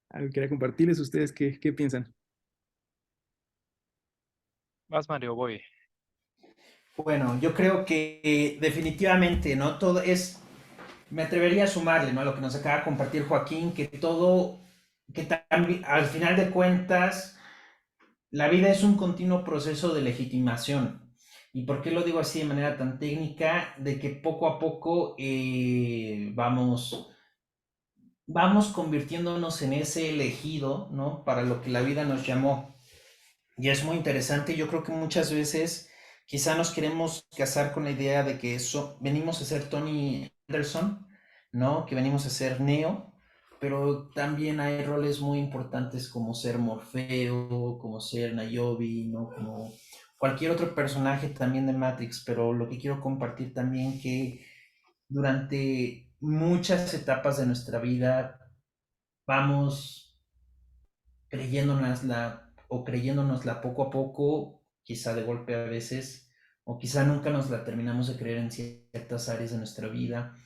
algo que quería compartirles. ¿Ustedes qué piensan? Más Mario, voy. Bueno, yo creo que definitivamente, ¿no? Todo es, me atrevería a sumarle, ¿no? A lo que nos acaba de compartir Joaquín, que todo, que también, al final de cuentas, la vida es un continuo proceso de legitimación. ¿Y por qué lo digo así de manera tan técnica? De que poco a poco vamos convirtiéndonos en ese elegido, ¿no? Para lo que la vida nos llamó. Y es muy interesante. Yo creo que muchas veces quizá nos queremos casar con la idea de que venimos a ser Tony Anderson, ¿no? Que venimos a ser Neo, pero también hay roles muy importantes como ser Morfeo, como ser Niobe, ¿no? Como cualquier otro personaje también de Matrix, pero lo que quiero compartir también que durante muchas etapas de nuestra vida vamos creyéndonosla poco a poco, quizá de golpe a veces, o quizá nunca nos la terminamos de creer en ciertas áreas de nuestra vida.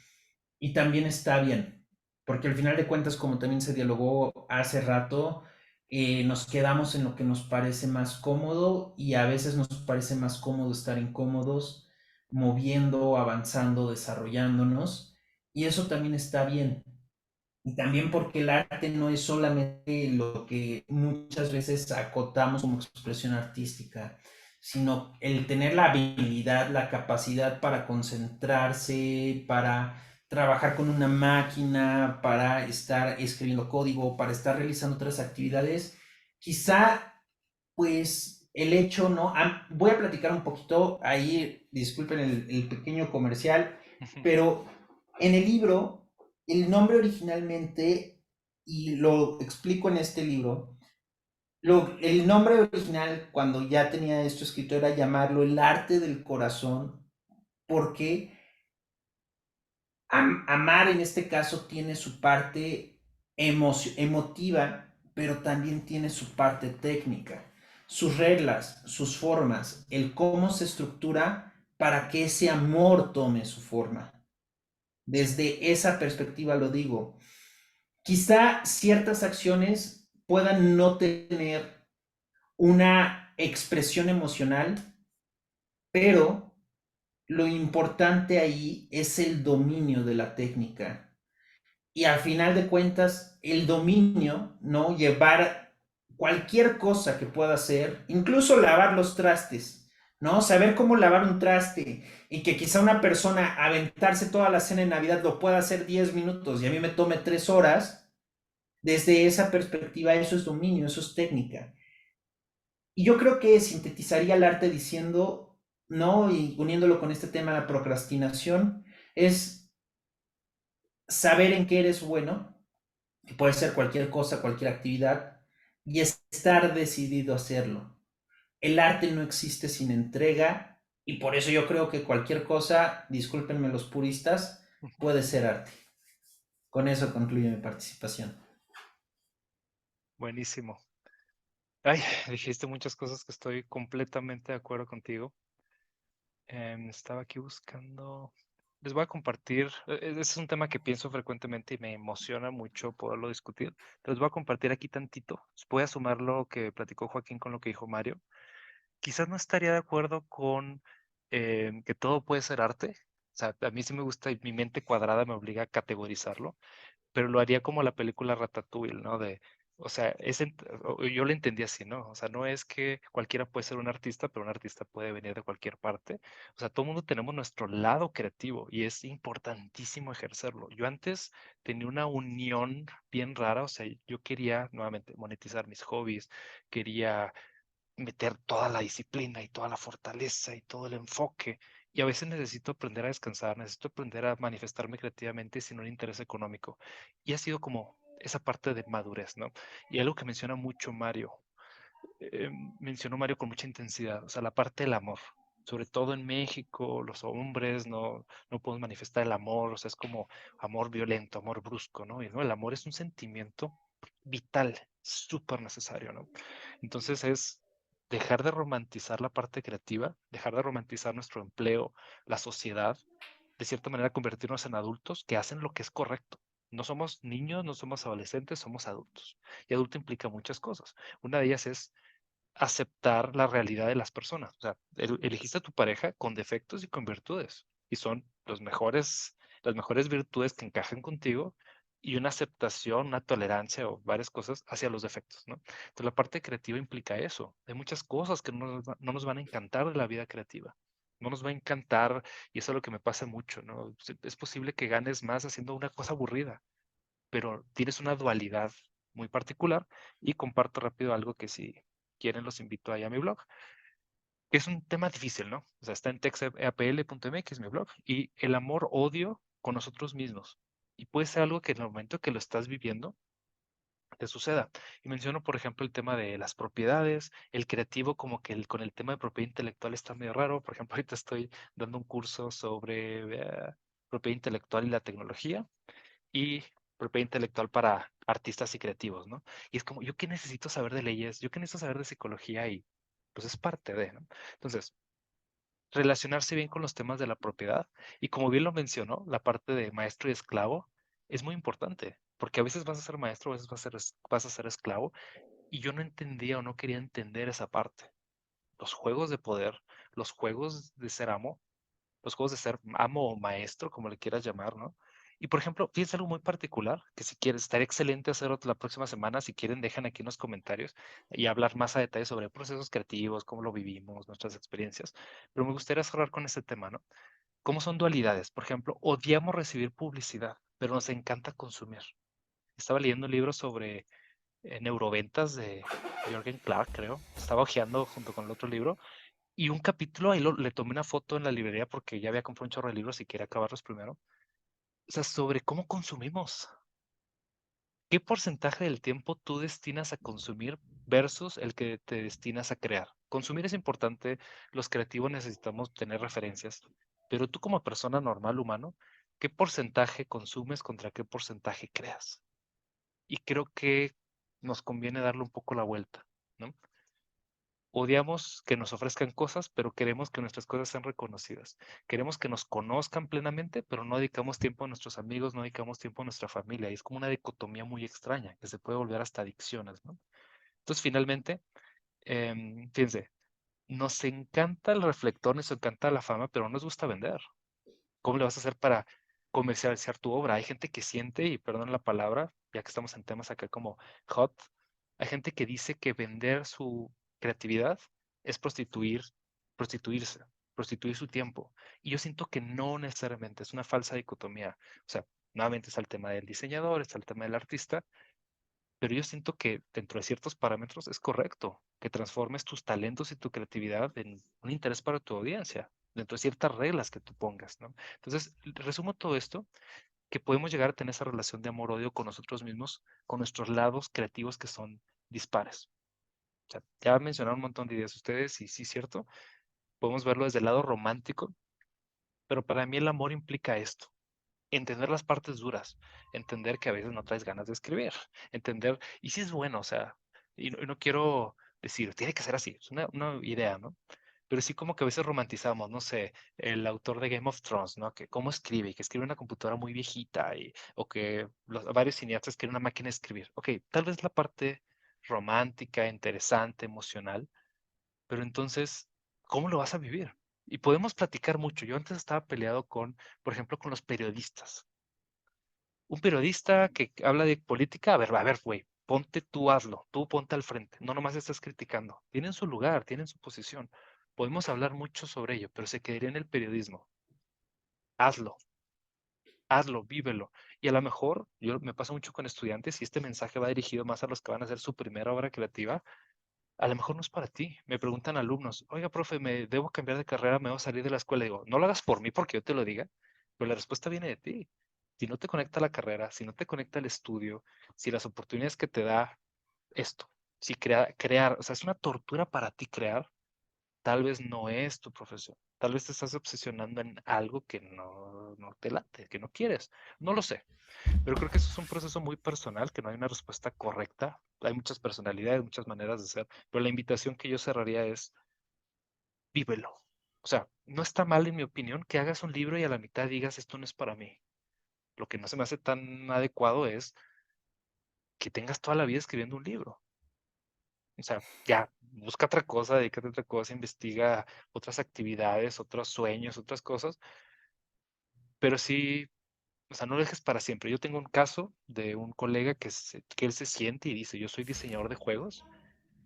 Y también está bien, porque al final de cuentas, como también se dialogó hace rato, nos quedamos en lo que nos parece más cómodo y a veces nos parece más cómodo estar incómodos, moviendo, avanzando, desarrollándonos, y eso también está bien. Y también porque el arte no es solamente lo que muchas veces acotamos como expresión artística, sino el tener la habilidad, la capacidad para concentrarse, para trabajar con una máquina, para estar escribiendo código, para estar realizando otras actividades. Quizá, pues, el hecho, ¿no? Voy a platicar un poquito ahí, disculpen el pequeño comercial, pero en el libro, el nombre originalmente, y lo explico en este libro, el nombre original cuando ya tenía esto escrito era llamarlo el arte del corazón, porque amar en este caso tiene su parte emotiva, pero también tiene su parte técnica, sus reglas, sus formas, el cómo se estructura para que ese amor tome su forma. Desde esa perspectiva lo digo. Quizá ciertas acciones puedan no tener una expresión emocional, pero lo importante ahí es el dominio de la técnica. Y al final de cuentas, el dominio, ¿no? Llevar cualquier cosa que pueda hacer, incluso lavar los trastes, ¿no? Saber cómo lavar un traste y que quizá una persona aventarse toda la cena de Navidad lo pueda hacer 10 minutos y a mí me tome 3 horas, desde esa perspectiva eso es dominio, eso es técnica. Y yo creo que sintetizaría el arte diciendo, ¿no? Y uniéndolo con este tema de la procrastinación, es saber en qué eres bueno, que puede ser cualquier cosa, cualquier actividad, y estar decidido a hacerlo. El arte no existe sin entrega, y por eso yo creo que cualquier cosa, discúlpenme los puristas, puede ser arte. Con eso concluye mi participación. Buenísimo. Ay, dijiste muchas cosas que estoy completamente de acuerdo contigo. Estaba aquí buscando. Les voy a compartir. Ese es un tema que pienso frecuentemente y me emociona mucho poderlo discutir. Les voy a compartir aquí tantito. Voy a sumar lo que platicó Joaquín con lo que dijo Mario. Quizás no estaría de acuerdo con que todo puede ser arte. O sea, a mí sí me gusta y mi mente cuadrada me obliga a categorizarlo, pero lo haría como la película Ratatouille, ¿no? O sea, yo lo entendí así, ¿no? O sea, no es que cualquiera puede ser un artista, pero un artista puede venir de cualquier parte. O sea, todo el mundo tenemos nuestro lado creativo y es importantísimo ejercerlo. Yo antes tenía una unión bien rara, o sea, yo quería nuevamente monetizar mis hobbies, quería meter toda la disciplina y toda la fortaleza y todo el enfoque. Y a veces necesito aprender a descansar, necesito aprender a manifestarme creativamente sin un interés económico. Y ha sido como esa parte de madurez, ¿no? Y algo que menciona mucho Mario, mencionó Mario con mucha intensidad, o sea, la parte del amor. Sobre todo en México, los hombres no podemos manifestar el amor, o sea, es como amor violento, amor brusco, ¿no? Y no, el amor es un sentimiento vital, súper necesario, ¿no? Entonces es dejar de romantizar la parte creativa, dejar de romantizar nuestro empleo, la sociedad, de cierta manera convertirnos en adultos que hacen lo que es correcto. No somos niños, no somos adolescentes, somos adultos. Y adulto implica muchas cosas. Una de ellas es aceptar la realidad de las personas. O sea, elegiste a tu pareja con defectos y con virtudes. Y son las mejores virtudes que encajan contigo y una aceptación, una tolerancia o varias cosas hacia los defectos, ¿no? Entonces, la parte creativa implica eso. Hay muchas cosas que no nos van a encantar de la vida creativa. No nos va a encantar, y eso es lo que me pasa mucho, ¿no? Es posible que ganes más haciendo una cosa aburrida, pero tienes una dualidad muy particular y comparto rápido algo que si quieren los invito ahí a mi blog, que es un tema difícil, ¿no? O sea, está en textapl.mx, mi blog, y el amor-odio con nosotros mismos. Y puede ser algo que en el momento que lo estás viviendo, te suceda. Y menciono, por ejemplo, el tema de las propiedades, el creativo, como que con el tema de propiedad intelectual está medio raro. Por ejemplo, ahorita estoy dando un curso sobre propiedad intelectual y la tecnología y propiedad intelectual para artistas y creativos, ¿no? Y es como, ¿yo qué necesito saber de leyes? ¿Yo qué necesito saber de psicología? Y pues es parte de, ¿no? Entonces, relacionarse bien con los temas de la propiedad y como bien lo mencionó, la parte de maestro y esclavo es muy importante, porque a veces vas a ser maestro, a veces vas a ser esclavo, y yo no entendía o no quería entender esa parte. Los juegos de poder, los juegos de ser amo, los juegos de ser amo o maestro, como le quieras llamar, ¿no? Y por ejemplo, fíjense algo muy particular, que si quieres, estaría excelente hacer otra la próxima semana, si quieren, dejan aquí en los comentarios y hablar más a detalle sobre procesos creativos, cómo lo vivimos, nuestras experiencias. Pero me gustaría cerrar con este tema, ¿no? ¿Cómo son dualidades? Por ejemplo, odiamos recibir publicidad, pero nos encanta consumir. Estaba leyendo un libro sobre neuroventas de Jürgen Clark, creo. Estaba hojeando junto con el otro libro y un capítulo, ahí le tomé una foto en la librería porque ya había comprado un chorro de libros y quería acabarlos primero. O sea, sobre cómo consumimos. ¿Qué porcentaje del tiempo tú destinas a consumir versus el que te destinas a crear? Consumir es importante, los creativos necesitamos tener referencias, pero tú como persona normal, humano, ¿qué porcentaje consumes contra qué porcentaje creas? Y creo que nos conviene darle un poco la vuelta, ¿no? Odiamos que nos ofrezcan cosas, pero queremos que nuestras cosas sean reconocidas. Queremos que nos conozcan plenamente, pero no dedicamos tiempo a nuestros amigos, no dedicamos tiempo a nuestra familia. Y es como una dicotomía muy extraña que se puede volver hasta adicciones, ¿no? Entonces, finalmente, fíjense, nos encanta el reflector, nos encanta la fama, pero no nos gusta vender. ¿Cómo le vas a hacer para comercializar tu obra? Hay gente que siente, y perdón la palabra, ya que estamos en temas acá como hot, hay gente que dice que vender su creatividad es prostituirse, prostituir su tiempo. Y yo siento que no necesariamente, es una falsa dicotomía. O sea, nuevamente está el tema del diseñador, está el tema del artista, pero yo siento que dentro de ciertos parámetros es correcto que transformes tus talentos y tu creatividad en un interés para tu audiencia, dentro de ciertas reglas que tú pongas, ¿no? Entonces, resumo todo esto, que podemos llegar a tener esa relación de amor-odio con nosotros mismos, con nuestros lados creativos que son dispares. O sea, ya mencionaron un montón de ideas ustedes y sí, cierto, podemos verlo desde el lado romántico, pero para mí el amor implica esto, entender las partes duras, entender que a veces no traes ganas de escribir, entender, y si es bueno, o sea, y no quiero decir, tiene que ser así, es una idea, ¿no? Pero sí como que a veces romantizamos, no sé, el autor de Game of Thrones, ¿no? Que cómo escribe, y que escribe en una computadora muy viejita, o que varios cineastas quieren una máquina de escribir. Ok, tal vez la parte romántica, interesante, emocional, pero entonces, ¿cómo lo vas a vivir? Y podemos platicar mucho. Yo antes estaba peleado con, por ejemplo, con los periodistas. Un periodista que habla de política, a ver, güey, ponte tú, hazlo, tú ponte al frente, no nomás estás criticando. Tienen su lugar, tienen su posición. Podemos hablar mucho sobre ello, pero se quedaría en el periodismo. Hazlo, hazlo, vívelo. Y a lo mejor, yo me pasa mucho con estudiantes y este mensaje va dirigido más a los que van a hacer su primera obra creativa. A lo mejor no es para ti. Me preguntan alumnos, oiga, profe, ¿me debo cambiar de carrera? ¿Me debo salir de la escuela? Digo, no lo hagas por mí porque yo te lo diga, pero la respuesta viene de ti. Si no te conecta la carrera, si no te conecta el estudio, si las oportunidades que te da esto, si crear, o sea, es una tortura para ti crear, tal vez no es tu profesión. Tal vez te estás obsesionando en algo que no te late, que no quieres. No lo sé. Pero creo que eso es un proceso muy personal, que no hay una respuesta correcta. Hay muchas personalidades, muchas maneras de ser, pero la invitación que yo cerraría es vívelo. O sea, no está mal, en mi opinión, que hagas un libro y a la mitad digas esto no es para mí. Lo que no se me hace tan adecuado es que tengas toda la vida escribiendo un libro. O sea, ya, busca otra cosa, dedícate a otra cosa, investiga otras actividades, otros sueños, otras cosas, pero sí, o sea, no lo dejes para siempre. Yo tengo un caso de un colega que él se siente y dice, yo soy diseñador de juegos.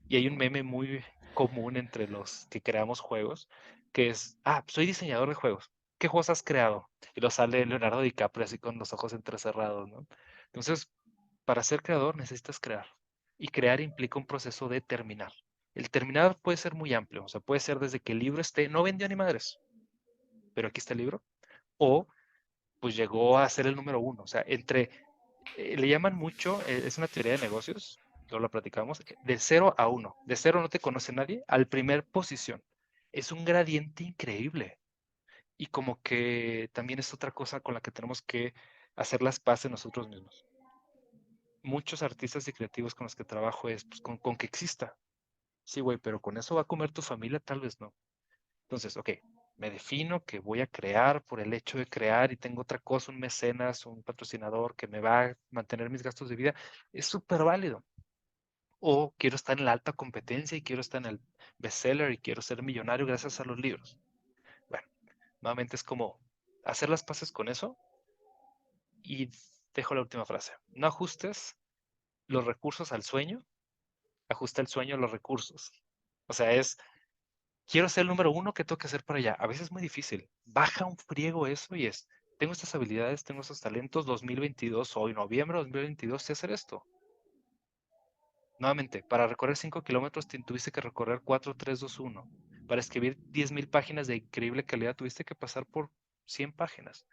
Y hay un meme muy común entre los que creamos juegos, que es, soy diseñador de juegos. ¿Qué juegos has creado? Y lo sale Leonardo DiCaprio así con los ojos entrecerrados, ¿no? Entonces, para ser creador necesitas crear. Y crear implica un proceso de terminar. El terminar puede ser muy amplio, o sea, puede ser desde que el libro no vendió ni madres, pero aquí está el libro, o pues llegó a ser el número uno. O sea, le llaman mucho, es una teoría de negocios, luego la platicamos, de 0 a 1. De 0 no te conoce nadie, al primer posición. Es un gradiente increíble. Y como que también es otra cosa con la que tenemos que hacer las paces nosotros mismos. Muchos artistas y creativos con los que trabajo es pues, con que exista. Sí, güey, pero con eso va a comer tu familia, tal vez no. Entonces, ok, me defino que voy a crear por el hecho de crear y tengo otra cosa, un mecenas, un patrocinador que me va a mantener mis gastos de vida. Es súper válido. O quiero estar en la alta competencia y quiero estar en el bestseller y quiero ser millonario gracias a los libros. Bueno, nuevamente es como hacer las paces con eso y dejo la última frase. No ajustes los recursos al sueño, ajusta el sueño a los recursos. O sea, quiero ser el número uno, ¿qué tengo que hacer para allá? A veces es muy difícil. Baja un friego eso y tengo estas habilidades, tengo estos talentos, 2022, hoy noviembre de 2022, sé hacer esto. Nuevamente, para recorrer 5 kilómetros tuviste que recorrer 4, 3, 2, 1. Para escribir 10,000 páginas de increíble calidad tuviste que pasar por 100 páginas.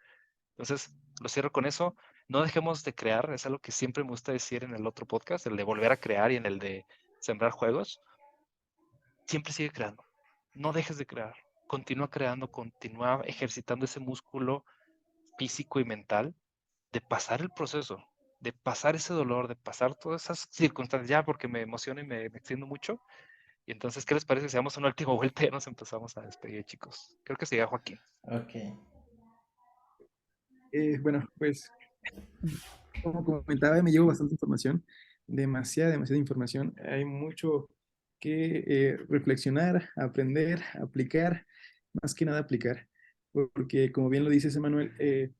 Entonces, lo cierro con eso. No dejemos de crear, es algo que siempre me gusta decir en el otro podcast, el de volver a crear y en el de sembrar juegos. Siempre sigue creando. No dejes de crear. Continúa creando, continúa ejercitando ese músculo físico y mental de pasar el proceso, de pasar ese dolor, de pasar todas esas circunstancias, ya porque me emociono y me extiendo mucho. Y entonces, ¿qué les parece si damos una última vuelta y ya nos empezamos a despedir, chicos? Creo que sería Joaquín. Ok. Bueno, pues como comentaba, me llevo bastante información, demasiada información. Hay mucho que reflexionar, aprender, aplicar, más que nada aplicar, porque como bien lo dices, Emanuel,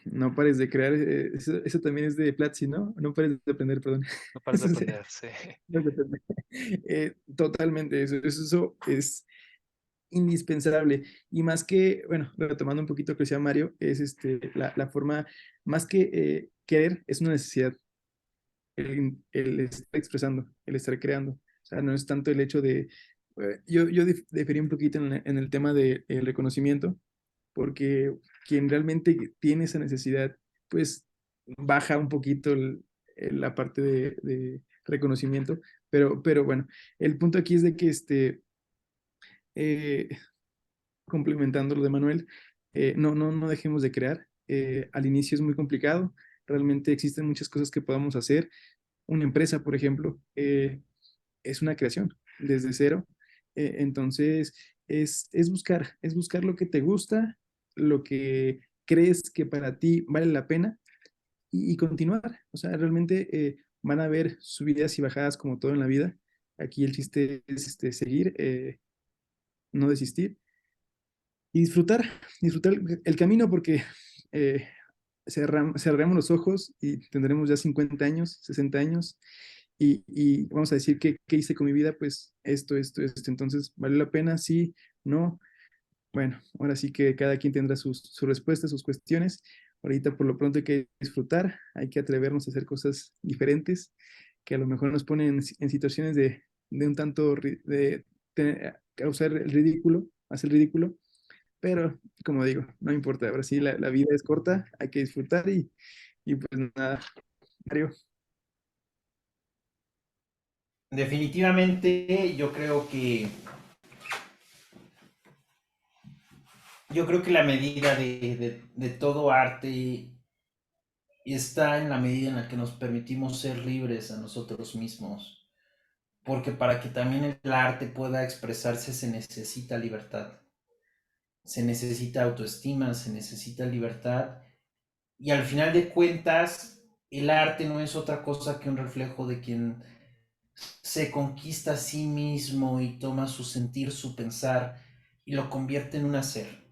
no pares de crear, eso también es de Platzi, ¿no? No pares de aprender, perdón. No pares de Eso es aprender, sí. no pares de aprender. Totalmente, eso es indispensable. Y más que, bueno, retomando un poquito lo que decía Mario, es la forma, más que querer, es una necesidad el estar expresando, el estar creando. O sea, no es tanto el hecho de, yo diferí un poquito en el tema del reconocimiento, porque quien realmente tiene esa necesidad, pues baja un poquito la parte de reconocimiento, pero bueno, el punto aquí es de que eh, complementando lo de Manuel, no dejemos de crear. Al inicio es muy complicado, realmente existen muchas cosas que podamos hacer. Una empresa, por ejemplo, es una creación desde cero. Entonces, es buscar lo que te gusta, lo que crees que para ti vale la pena y continuar. O sea, realmente van a haber subidas y bajadas como todo en la vida. Aquí el chiste es seguir, no desistir y disfrutar el camino porque eh, cerramos los ojos y tendremos ya 50 años, 60 años y vamos a decir qué hice con mi vida, pues esto. Entonces, ¿vale la pena? Sí, no. Bueno, ahora sí que cada quien tendrá sus respuestas, sus cuestiones. Ahorita por lo pronto hay que disfrutar, hay que atrevernos a hacer cosas diferentes que a lo mejor nos ponen en situaciones de un tanto causar el ridículo, hacer el ridículo, pero como digo, no importa, ahora sí la vida es corta, hay que disfrutar y pues nada, Mario. Definitivamente yo creo que la medida de todo arte está en la medida en la que nos permitimos ser libres a nosotros mismos. Porque para que también el arte pueda expresarse se necesita libertad, se necesita autoestima, se necesita libertad. Y al final de cuentas, el arte no es otra cosa que un reflejo de quien se conquista a sí mismo y toma su sentir, su pensar y lo convierte en un hacer,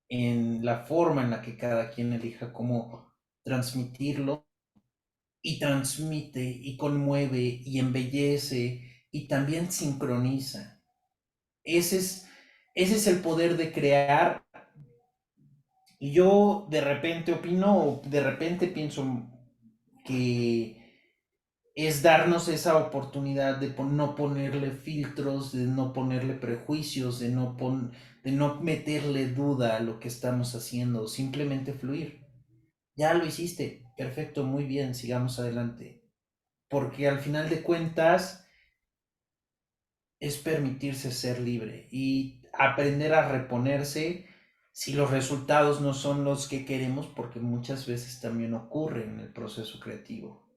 en la forma en la que cada quien elija cómo transmitirlo y transmite y conmueve y embellece y también sincroniza. Ese es, ese es el poder de crear. Y yo de repente opino, de repente pienso que es darnos esa oportunidad de no ponerle filtros, de no ponerle prejuicios, de no meterle duda a lo que estamos haciendo, simplemente fluir. Ya lo hiciste, perfecto, muy bien, sigamos adelante. Porque al final de cuentas es permitirse ser libre y aprender a reponerse si los resultados no son los que queremos, porque muchas veces también ocurre en el proceso creativo.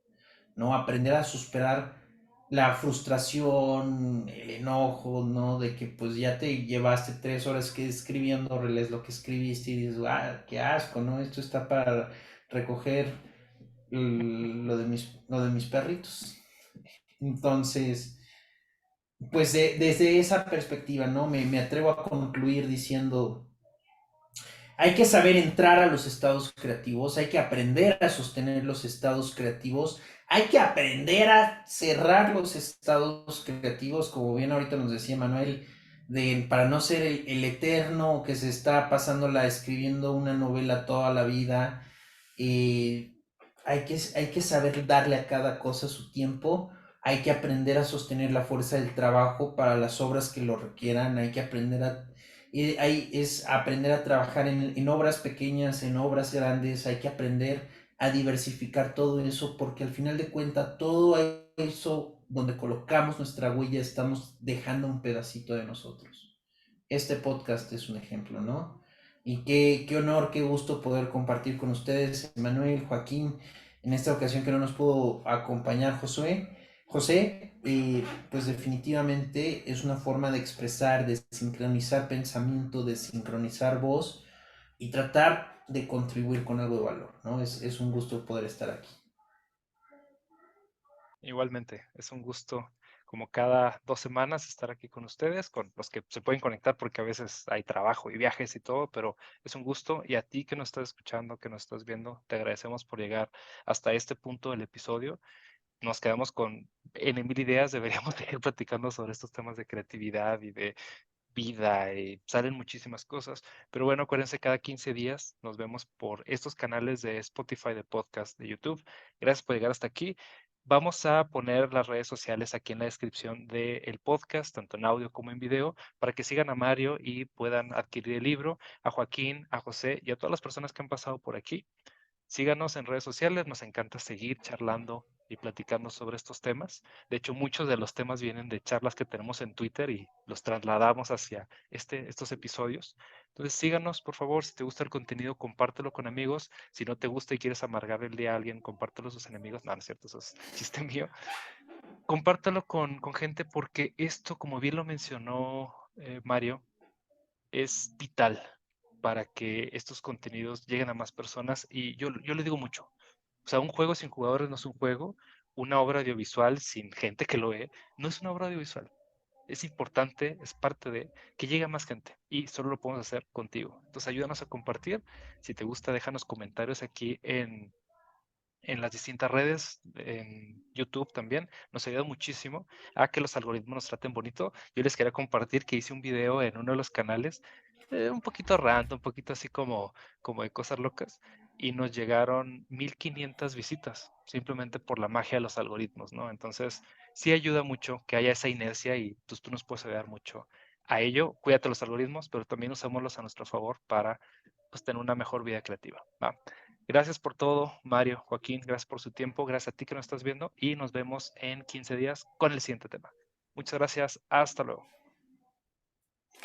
¿No? Aprender a superar la frustración, el enojo, ¿no? De que pues ya te llevaste 3 horas que escribiendo, relees lo que escribiste y dices, ah, qué asco, ¿no? Esto está para recoger lo de mis perritos. Entonces, pues desde esa perspectiva, ¿no? Me atrevo a concluir diciendo, hay que saber entrar a los estados creativos, hay que aprender a sostener los estados creativos, hay que aprender a cerrar los estados creativos, como bien ahorita nos decía Manuel, para no ser el eterno que se está pasándola escribiendo una novela toda la vida. Hay que saber darle a cada cosa su tiempo, hay que aprender a sostener la fuerza del trabajo para las obras que lo requieran, hay que aprender a ahí es aprender a trabajar en obras pequeñas, en obras grandes, hay que aprender a diversificar todo eso, porque al final de cuentas todo eso donde colocamos nuestra huella estamos dejando un pedacito de nosotros. Este podcast es un ejemplo, ¿no? Y qué honor, qué gusto poder compartir con ustedes, Manuel, Joaquín, en esta ocasión que no nos pudo acompañar Josué. José, pues definitivamente es una forma de expresar, de sincronizar pensamiento, de sincronizar voz y tratar de contribuir con algo de valor, ¿no? Es un gusto poder estar aquí. Igualmente, es un gusto como cada 2 semanas estar aquí con ustedes, con los que se pueden conectar porque a veces hay trabajo y viajes y todo, pero es un gusto y a ti que nos estás escuchando, que nos estás viendo, te agradecemos por llegar hasta este punto del episodio. Nos quedamos con N mil ideas, deberíamos seguir platicando sobre estos temas de creatividad y de vida, y salen muchísimas cosas, pero bueno, acuérdense, cada 15 días nos vemos por estos canales de Spotify, de podcast, de YouTube. Gracias por llegar hasta aquí. Vamos a poner las redes sociales aquí en la descripción del podcast, tanto en audio como en video, para que sigan a Mario y puedan adquirir el libro, a Joaquín, a José y a todas las personas que han pasado por aquí. Síganos en redes sociales, nos encanta seguir charlando y platicando sobre estos temas. De hecho, muchos de los temas vienen de charlas que tenemos en Twitter y los trasladamos hacia estos episodios. Entonces, síganos, por favor. Si te gusta el contenido, compártelo con amigos. Si no te gusta y quieres amargar el día a alguien, compártelo a sus enemigos. No, no es cierto, eso es chiste mío. compártelo con gente porque esto, como bien lo mencionó Mario, es vital para que estos contenidos lleguen a más personas y yo le digo mucho. O sea, un juego sin jugadores no es un juego, una obra audiovisual sin gente que lo ve no es una obra audiovisual. Es importante, es parte de que llegue a más gente y solo lo podemos hacer contigo. Entonces ayúdanos a compartir. Si te gusta, déjanos comentarios aquí en las distintas redes, en YouTube también, nos ayuda muchísimo a que los algoritmos nos traten bonito. Yo les quería compartir que hice un video en uno de los canales, un poquito random, un poquito así como de cosas locas, y nos llegaron 1500 visitas, simplemente por la magia de los algoritmos, ¿no? Entonces, sí ayuda mucho que haya esa inercia y pues, tú nos puedes ayudar mucho a ello. Cuídate los algoritmos, pero también usémoslos a nuestro favor para pues, tener una mejor vida creativa, ¿va? Gracias por todo, Mario, Joaquín, gracias por su tiempo, gracias a ti que nos estás viendo y nos vemos en 15 días con el siguiente tema. Muchas gracias, hasta luego.